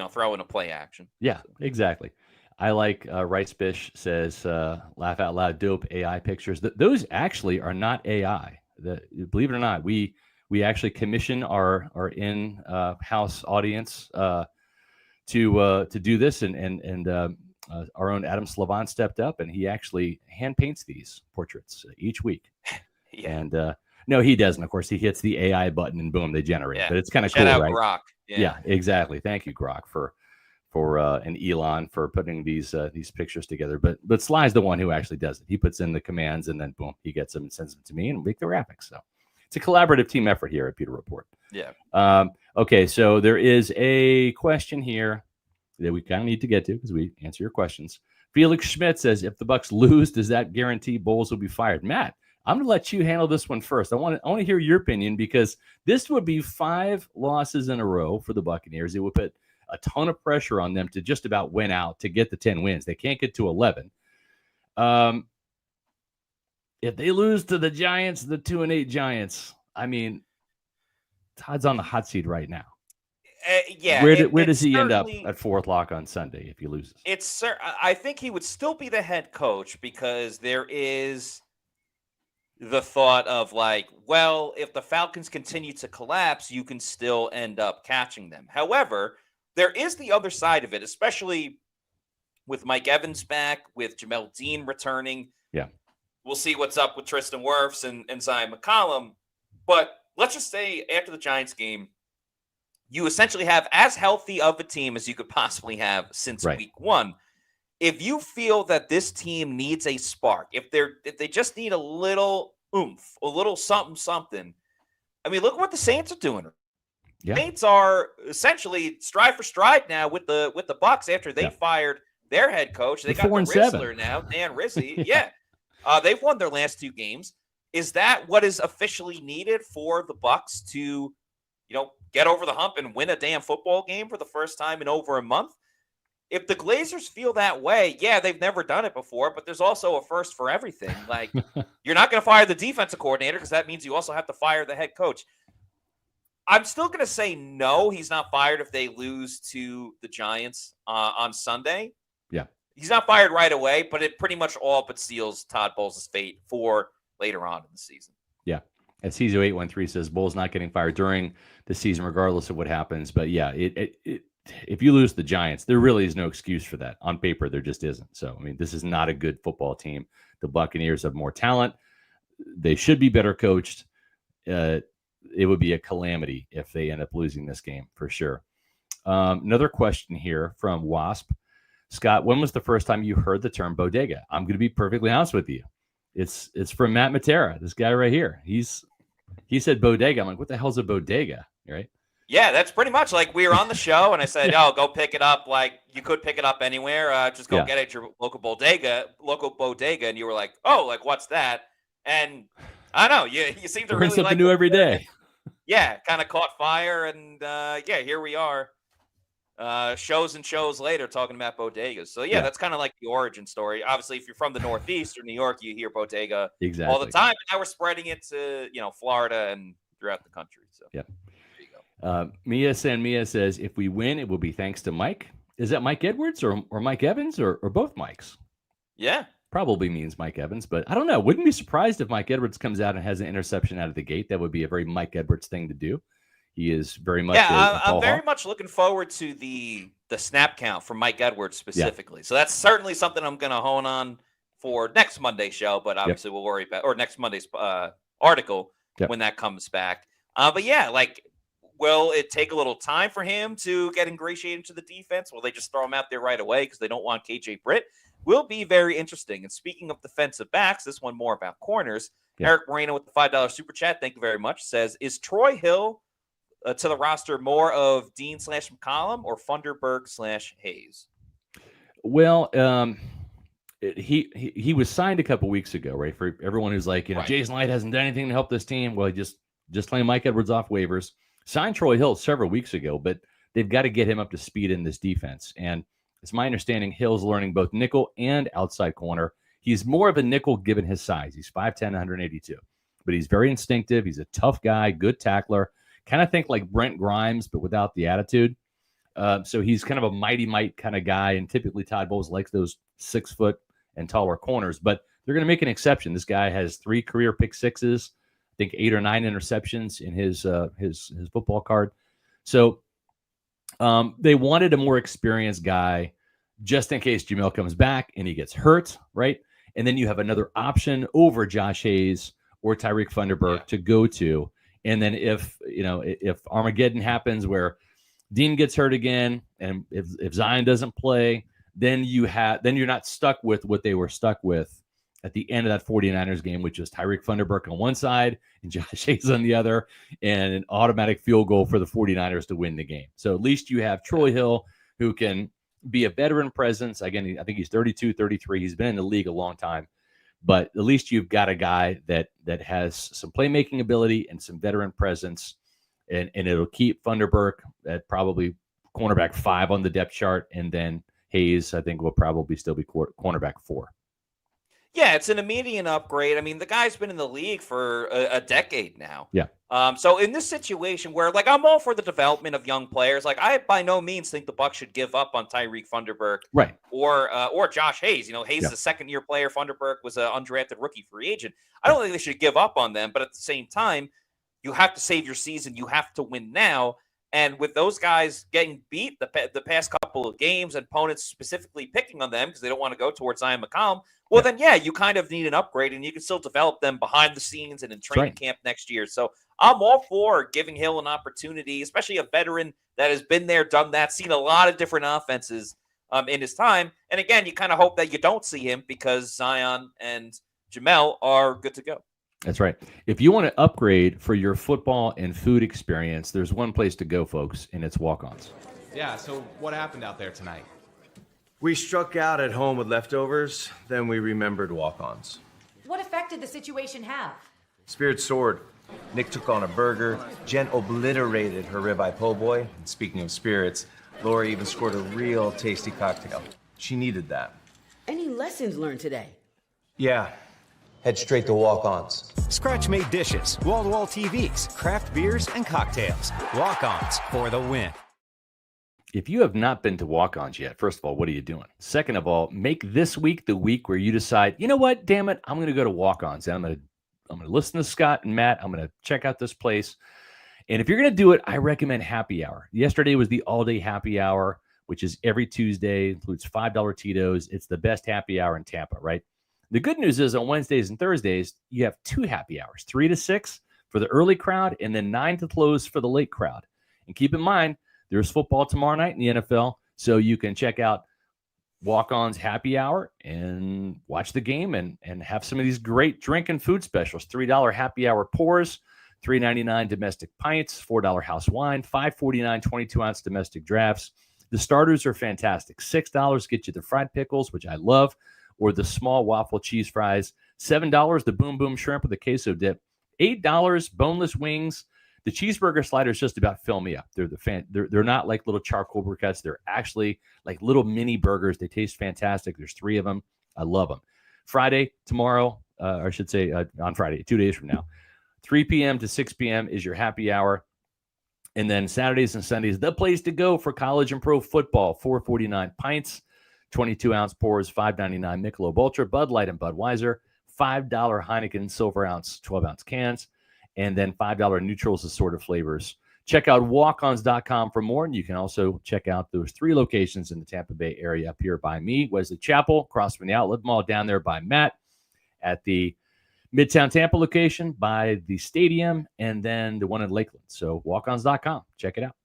Speaker 1: throw in a play action. Yeah,
Speaker 2: exactly. I like Rice Bish says, laugh out loud, dope AI pictures. Those actually are not AI. Believe it or not, we actually commission our in-house audience to do this, and our own Adam Slavon stepped up, and he actually hand paints these portraits each week. And no, he doesn't. Of course, he hits the AI button, and boom, they generate. Yeah. But it's kind of cool,
Speaker 1: out
Speaker 2: right?
Speaker 1: Grok.
Speaker 2: Yeah, exactly. Thank you, Grok, for and Elon for putting these pictures together. But Sly's the one who actually does it. He puts in the commands, and then boom, he gets them and sends them to me, and we make the graphics. So it's a collaborative team effort here at Pewter Report.
Speaker 1: Yeah.
Speaker 2: Okay, so there is a question here that we kind of need to get to because we answer your questions. Felix Schmidt says, if the Bucs lose, does that guarantee Bowles will be fired? Matt, I'm going to let you handle this one first. I want to hear your opinion because this would be 5 losses in a row for the Buccaneers. It would put a ton of pressure on them to just about win out to get the 10 wins. They can't get to 11. If they lose to the Giants, the 2-8 Giants, I mean, Todd's on the hot seat right now. Where does he end up at 4th lock on Sunday if he loses?
Speaker 1: I think he would still be the head coach because there is the thought of if the Falcons continue to collapse, you can still end up catching them. However, there is the other side of it, especially with Mike Evans back, with Jamel Dean returning.
Speaker 2: Yeah.
Speaker 1: We'll see what's up with Tristan Wirfs and Zion McCollum. But let's just say after the Giants game, you essentially have as healthy of a team as you could possibly have since week 1. If you feel that this team needs a spark, if they just need a little oomph, a little something. I mean, look what the Saints are doing. Yeah. Saints are essentially stride for stride now with the Bucs after they fired their head coach. They got the Rizzler now, Dan Rizzi. They've won their last 2 games. Is that what is officially needed for the Bucs to, get over the hump and win a damn football game for the first time in over a month? If the Glazers feel that way, they've never done it before, but there's also a first for everything. You're not going to fire the defensive coordinator because that means you also have to fire the head coach. I'm still going to say no, he's not fired if they lose to the Giants on Sunday.
Speaker 2: Yeah.
Speaker 1: He's not fired right away, but it pretty much all but seals Todd Bowles' fate for later on in the season.
Speaker 2: Yeah. As Caesar813 says, Bowles not getting fired during the season, regardless of what happens. But if you lose the Giants, there really is no excuse for that. On paper, there just isn't. So, I mean, this is not a good football team. The Buccaneers have more talent. They should be better coached. It would be a calamity if they end up losing this game for sure. Another question here from Wasp. Scott, when was the first time you heard the term bodega? I'm going to be perfectly honest with you. It's from Matt Matera, this guy right here. He said bodega. I'm like, what the hell's a bodega? Right?
Speaker 1: Yeah, that's pretty much like we were on the show and I said, go pick it up. Like you could pick it up anywhere. Just go get it at your local bodega. And you were like, oh, like what's that? And I don't know. You seem to
Speaker 2: learn
Speaker 1: really
Speaker 2: something new every day.
Speaker 1: Yeah, kind of caught fire. And here we are. Shows and shows later talking about bodegas. So that's kind of like the origin story. Obviously, if you're from the Northeast or New York, you hear bodega all the time. And now we're spreading it to Florida and throughout the country. So
Speaker 2: there you go. Mia says, if we win, it will be thanks to Mike. Is that Mike Edwards or Mike Evans or both Mikes?
Speaker 1: Yeah,
Speaker 2: probably means Mike Evans, but I don't know. Wouldn't be surprised if Mike Edwards comes out and has an interception out of the gate. That would be a very Mike Edwards thing to do. He is very much
Speaker 1: I'm very much looking forward to the snap count from Mike Edwards specifically. Yeah. So that's certainly something I'm going to hone on for next Monday's show, but obviously we'll worry about, or next Monday's article when that comes back. But yeah, like, will it take a little time for him to get ingratiated to the defense? Will they just throw him out there right away because they don't want KJ Britt? Will be very interesting. And speaking of defensive backs, this one more about corners. Eric Moreno with the $5 super chat, thank you very much, says, is Troy Hill to the roster more of Dean / McCollum or Funderburg / Hayes?
Speaker 2: Well, he was signed a couple weeks ago, right? For everyone who's like, Jason Light hasn't done anything to help this team. Well, he just laying Mike Edwards off waivers. Signed Troy Hill several weeks ago, but they've got to get him up to speed in this defense. And it's my understanding Hill's learning both nickel and outside corner. He's more of a nickel given his size. He's 5'10", 182. But he's very instinctive. He's a tough guy, good tackler. Kind of think like Brent Grimes, but without the attitude. So he's kind of a mighty might kind of guy, and typically Todd Bowles likes those 6 foot and taller corners. But they're going to make an exception. This guy has 3 career pick sixes, I think 8 or 9 interceptions in his football card. So they wanted a more experienced guy just in case Jamel comes back and he gets hurt, right? And then you have another option over Josh Hayes or Tyreek Funderburg to go to. And then if Armageddon happens where Dean gets hurt again, and if Zion doesn't play, then you're not stuck with what they were stuck with at the end of that 49ers game, which was Tyreek Funderburg on one side and Josh Hayes on the other, and an automatic field goal for the 49ers to win the game. So at least you have Troy Hill, who can be a veteran presence. Again, I think he's 32, 33. He's been in the league a long time. But at least you've got a guy that has some playmaking ability and some veteran presence, and it'll keep Funderburg at probably cornerback 5 on the depth chart, and then Hayes, I think, will probably still be cornerback 4.
Speaker 1: Yeah, it's an immediate upgrade. I mean, the guy's been in the league for a decade now.
Speaker 2: Yeah.
Speaker 1: So in this situation where, like, I'm all for the development of young players. Like, I by no means think the Bucs should give up on Tyreek Funderburg,
Speaker 2: right,
Speaker 1: or Josh Hayes. Hayes is a second-year player. Funderburg was an undrafted rookie free agent. I don't think they should give up on them, but at the same time, you have to save your season. You have to win now. And with those guys getting beat the past couple of games, and opponents specifically picking on them because they don't want to go towards Zion McCollum, well, then, you kind of need an upgrade, and you can still develop them behind the scenes and in training camp next year. So I'm all for giving Hill an opportunity, especially a veteran that has been there, done that, seen a lot of different offenses in his time. And again, you kind of hope that you don't see him because Zion and Jamel are good to go.
Speaker 2: That's right. If you want to upgrade for your football and food experience, there's one place to go, folks, and it's Walk-Ons.
Speaker 3: Yeah, so what happened out there tonight?
Speaker 4: We struck out at home with leftovers, then we remembered Walk-Ons.
Speaker 5: What effect did the situation have?
Speaker 4: Spirit soared. Nick took on a burger. Jen obliterated her ribeye po' boy. And speaking of spirits, Laura even scored a real tasty cocktail. She needed that.
Speaker 5: Any lessons learned today?
Speaker 4: Yeah. Head straight to Walk-Ons.
Speaker 6: Scratch-made dishes, wall-to-wall TVs, craft beers, and cocktails. Walk-Ons for the win.
Speaker 2: If you have not been to Walk-Ons yet, first of all, what are you doing? Second of all, make this week the week where you decide, you know what, damn it, I'm going to go to Walk-Ons. And I'm going to listen to Scott and Matt. I'm going to check out this place. And if you're going to do it, I recommend happy hour. Yesterday was the all-day happy hour, which is every Tuesday, includes $5 Tito's. It's the best happy hour in Tampa, right? The good news is on Wednesdays and Thursdays, you have 2 happy hours, 3 to 6 for the early crowd and then 9 to close for the late crowd. And keep in mind, there's football tomorrow night in the NFL, so you can check out Walk-On's happy hour and watch the game and have some of these great drink and food specials. $3 happy hour pours, $3.99 domestic pints, $4 house wine, $5.49 22-ounce domestic drafts. The starters are fantastic. $6 get you the fried pickles, which I love, or the small waffle cheese fries. $7 the boom boom shrimp with the queso dip. $8 boneless wings. The cheeseburger sliders just about fill me up. They're not like little charcoal briquettes. They're actually like little mini burgers. They taste fantastic. There's 3 of them. I love them. Friday, tomorrow, or I should say on Friday, 2 days from now, 3 p.m. to 6 p.m. is your happy hour. And then Saturdays and Sundays, the place to go for college and pro football. $4.49 pints, 22-ounce pours, $5.99 Michelob Ultra, Bud Light and Budweiser, $5 Heineken silver ounce, 12-ounce cans, and then $5 neutrals assorted flavors. Check out walkons.com for more, and you can also check out those 3 locations in the Tampa Bay area up here by me, Wesley Chapel, across from the Outlet Mall, down there by Matt, at the Midtown Tampa location, by the stadium, and then the one in Lakeland. So walkons.com. Check it out.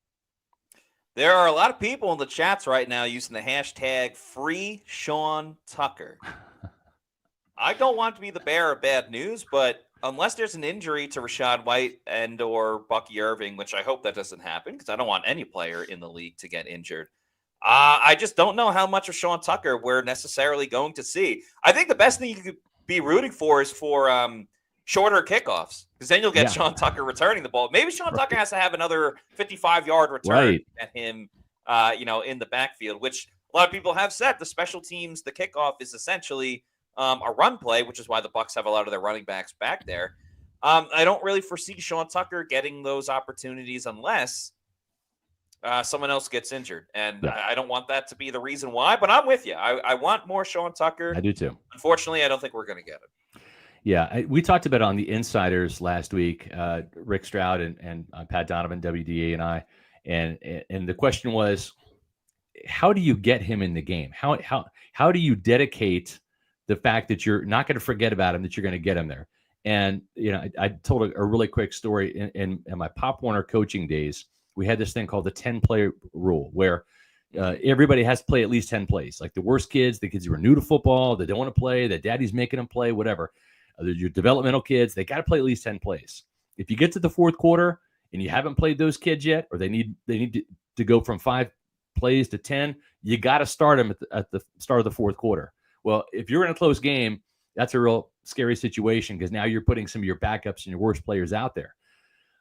Speaker 1: There are a lot of people in the chats right now using the hashtag free Sean Tucker. I don't want to be the bearer of bad news, but unless there's an injury to Rachaad White and or Bucky Irving, which I hope that doesn't happen because I don't want any player in the league to get injured, I just don't know how much of Sean Tucker we're necessarily going to see. I think the best thing you could be rooting for is for shorter kickoffs, because then you'll get Sean Tucker returning the ball. Maybe Sean Tucker has to have another 55-yard return at him, in the backfield, which a lot of people have said the special teams, the kickoff is essentially a run play, which is why the Bucs have a lot of their running backs back there. I don't really foresee Sean Tucker getting those opportunities unless someone else gets injured. And I don't want that to be the reason why, but I'm with you. I want more Sean Tucker.
Speaker 2: I do too.
Speaker 1: Unfortunately, I don't think we're going to get it.
Speaker 2: Yeah, we talked about it on the Insiders last week, Rick Stroud and Pat Donovan, WDA, and I. And the question was, how do you get him in the game? How do you dedicate the fact that you're not going to forget about him, that you're going to get him there? And, I told a really quick story in my Pop Warner coaching days. We had this thing called the 10-play rule, where everybody has to play at least 10 plays. Like the worst kids, the kids who are new to football, they don't want to play, their daddy's making them play, whatever. Your developmental kids, they got to play at least 10 plays. If you get to the fourth quarter and you haven't played those kids yet, or they need to go from 5 plays to 10, you got to start them at the start of the fourth quarter. Well, if you're in a close game, that's a real scary situation, because now you're putting some of your backups and your worst players out there.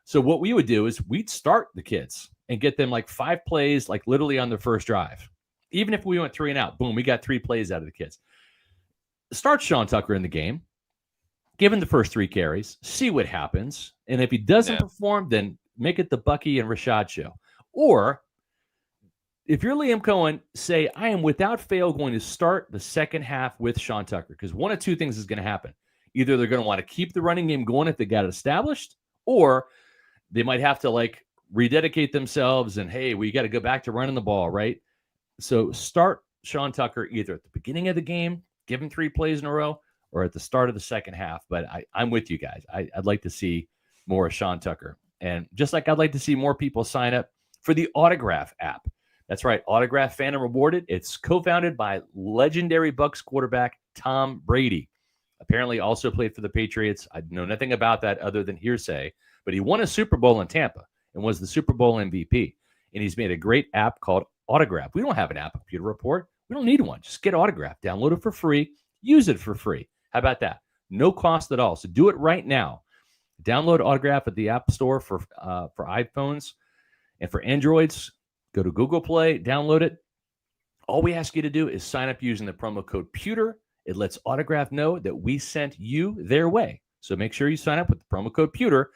Speaker 2: So what we would do is we'd start the kids and get them like 5 plays, like literally on their first drive. Even if we went 3 and out, boom, we got 3 plays out of the kids. Start Sean Tucker in the game. Give him the first 3 carries, see what happens. And if he doesn't perform, then make it the Bucky and Rachaad show. Or if you're Liam Cohen, say, I am without fail going to start the second half with Sean Tucker, because one of 2 things is going to happen. Either they're going to want to keep the running game going if they got it established, or they might have to rededicate themselves and, hey, we got to go back to running the ball, right? So start Sean Tucker either at the beginning of the game, give him 3 plays in a row, or at the start of the second half. But I'm with you guys. I'd like to see more of Sean Tucker. And just like I'd like to see more people sign up for the Autograph app. That's right, Autograph Fan and Rewarded. It's co-founded by legendary Bucs quarterback Tom Brady. Apparently also played for the Patriots. I know nothing about that other than hearsay. But he won a Super Bowl in Tampa and was the Super Bowl MVP. And he's made a great app called Autograph. We don't have an app, Pewter Report. We don't need one. Just get Autograph. Download it for free. Use it for free. How about that? No cost at all. So do it right now. Download Autograph at the App Store for iPhones, and for Androids, go to Google Play, download it. All we ask you to do is sign up using the promo code Pewter. It lets Autograph know that we sent you their way. So make sure you sign up with the promo code Pewter.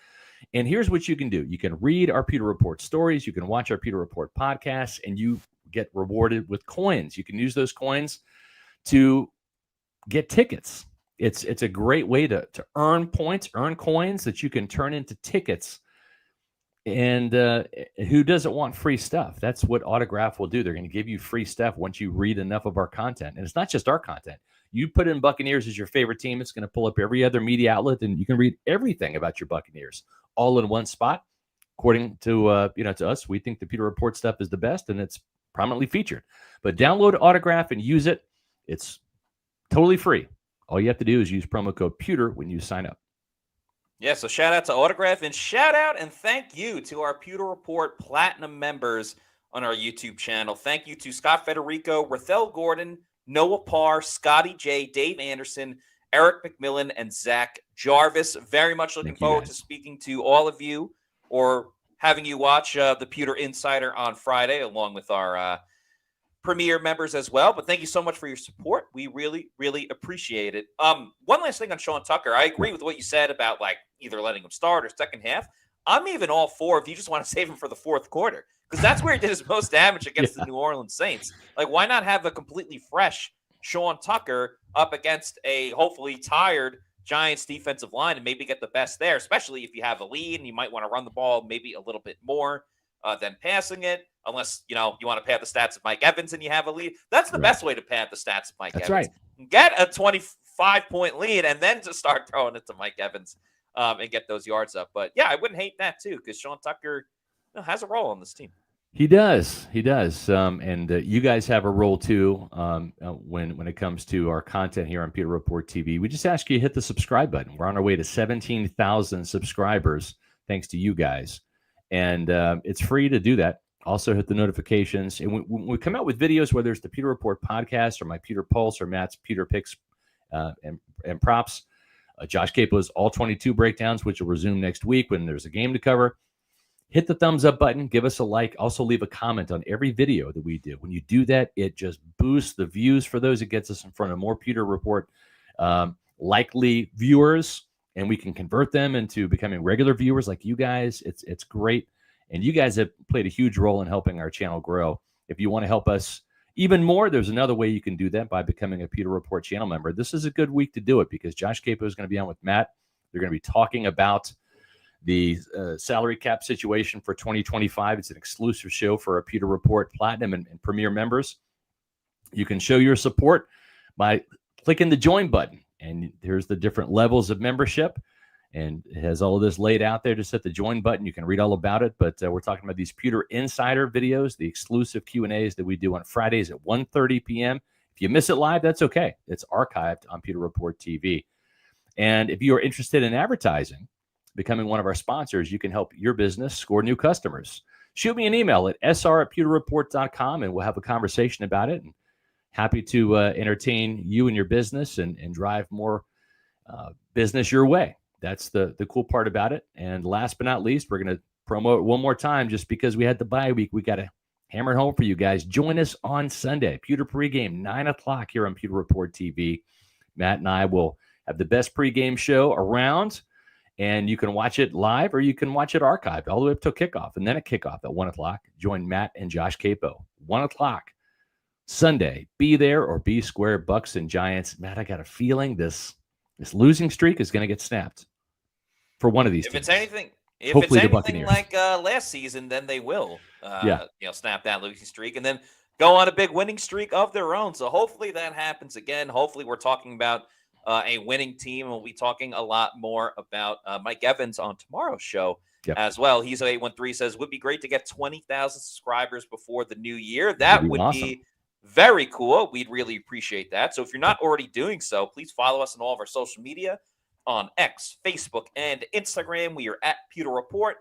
Speaker 2: And here's what you can do. You can read our Pewter Report stories. You can watch our Pewter Report podcasts, and you get rewarded with coins. You can use those coins to get tickets. It's a great way to earn points, earn coins that you can turn into tickets. And who doesn't want free stuff? That's what Autograph will do. They're going to give you free stuff once you read enough of our content. And it's not just our content. You put in Buccaneers as your favorite team, it's going to pull up every other media outlet, and you can read everything about your Buccaneers all in one spot. According to to us, we think the Pewter Report stuff is the best, and it's prominently featured. But download Autograph and use it. It's totally free. All you have to do is use promo code Pewter when you sign up.
Speaker 1: Yeah, so shout out to Autograph, and shout out and thank you to our Pewter Report Platinum members on our YouTube channel. Thank you to Scott Federico, Rathel Gordon, Noah Parr, Scotty J, Dave Anderson, Eric McMillan, and Zach Jarvis. Very much looking forward to speaking to all of you, or having you watch the Pewter Insider on Friday, along with our Premier members as well. But thank you so much for your support. We really, really appreciate it. One last thing on Sean Tucker. I agree with what you said about either letting him start or second half. I'm even all for if you just want to save him for the fourth quarter, because that's where he did his most damage against the New Orleans Saints. Why not have a completely fresh Sean Tucker up against a hopefully tired Giants defensive line and maybe get the best there, especially if you have a lead and you might want to run the ball maybe a little bit more than passing it, unless, you want to pad the stats of Mike Evans and you have a lead. That's the best way to pad the stats of Mike Evans.
Speaker 2: Right.
Speaker 1: Get a 25-point lead and then just start throwing it to Mike Evans and get those yards up. But, yeah, I wouldn't hate that too because Sean Tucker has a role on this team.
Speaker 2: He does. And you guys have a role too when it comes to our content here on Pewter Report TV. We just ask you to hit the subscribe button. We're on our way to 17,000 subscribers thanks to you guys. And it's free to do that. Also hit the notifications. And when we come out with videos, whether it's the Pewter Report podcast or my Pewter Pulse or Matt's Pewter Picks and props, Josh Capo's all 22 breakdowns, which will resume next week when there's a game to cover. Hit the thumbs up button, give us a like, also leave a comment on every video that we do. When you do that, it just boosts the views for those. It gets us in front of more Pewter Report likely viewers, and we can convert them into becoming regular viewers like you guys. It's great, and you guys have played a huge role in helping our channel grow. If you want to help us even more, there's another way you can do that by becoming a Pewter Report channel member. This is a good week to do it because Josh Capo is going to be on with Matt. They're going to be talking about the salary cap situation for 2025. It's an exclusive show for our Pewter Report Platinum and Premier members. You can show your support by clicking the join button. And here's the different levels of membership. And it has all of this laid out there. Just hit the join button. You can read all about it. But we're talking about these Pewter Insider videos, the exclusive Q&As that we do on Fridays at 1:30 p.m. If you miss it live, that's okay. It's archived on Pewter Report TV. And if you are interested in advertising, becoming one of our sponsors, you can help your business score new customers. Shoot me an email at sr@pewterreport.com and we'll have a conversation about it. And happy to entertain you and your business and drive more business your way. That's the cool part about it. And last but not least, we're going to promote it one more time just because we had the bye week. We got to hammer it home for you guys. Join us on Sunday, Pewter pregame, 9 o'clock here on Pewter Report TV. Matt and I will have the best pregame show around. And you can watch it live or you can watch it archived all the way up till kickoff. And then at kickoff at 1 o'clock, join Matt and Josh Capo. 1 o'clock, Sunday. Be there or be square, Bucs and Giants. Matt, I got a feeling this losing streak is going to get snapped for one of these teams.
Speaker 1: If
Speaker 2: Hopefully
Speaker 1: it's
Speaker 2: the
Speaker 1: anything
Speaker 2: Buccaneers.
Speaker 1: like last season, then they will snap that losing streak and then go on a big winning streak of their own. So hopefully that happens again. Hopefully we're talking about a winning team. And we'll be talking a lot more about Mike Evans on tomorrow's show as well. He's 813 says, would be great to get 20,000 subscribers before the new year. That would
Speaker 2: awesome.
Speaker 1: be very cool. We'd really appreciate that. So if you're not already doing so, please follow us on all of our social media on X, Facebook, and Instagram. We are at Pewter Report.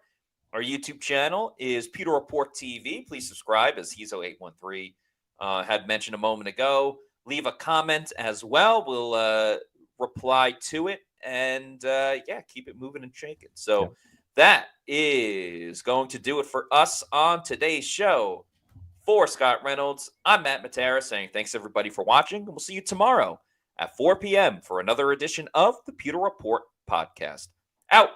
Speaker 1: Our YouTube channel is Pewter Report TV. Please subscribe, as he's 813 had mentioned a moment ago. Leave a comment as well. We'll reply to it and keep it moving and shaking. So that is going to do it for us on today's show. For Scott Reynolds, I'm Matt Matera saying thanks everybody for watching. And we'll see you tomorrow at 4 p.m. for another edition of the Pewter Report podcast. Out.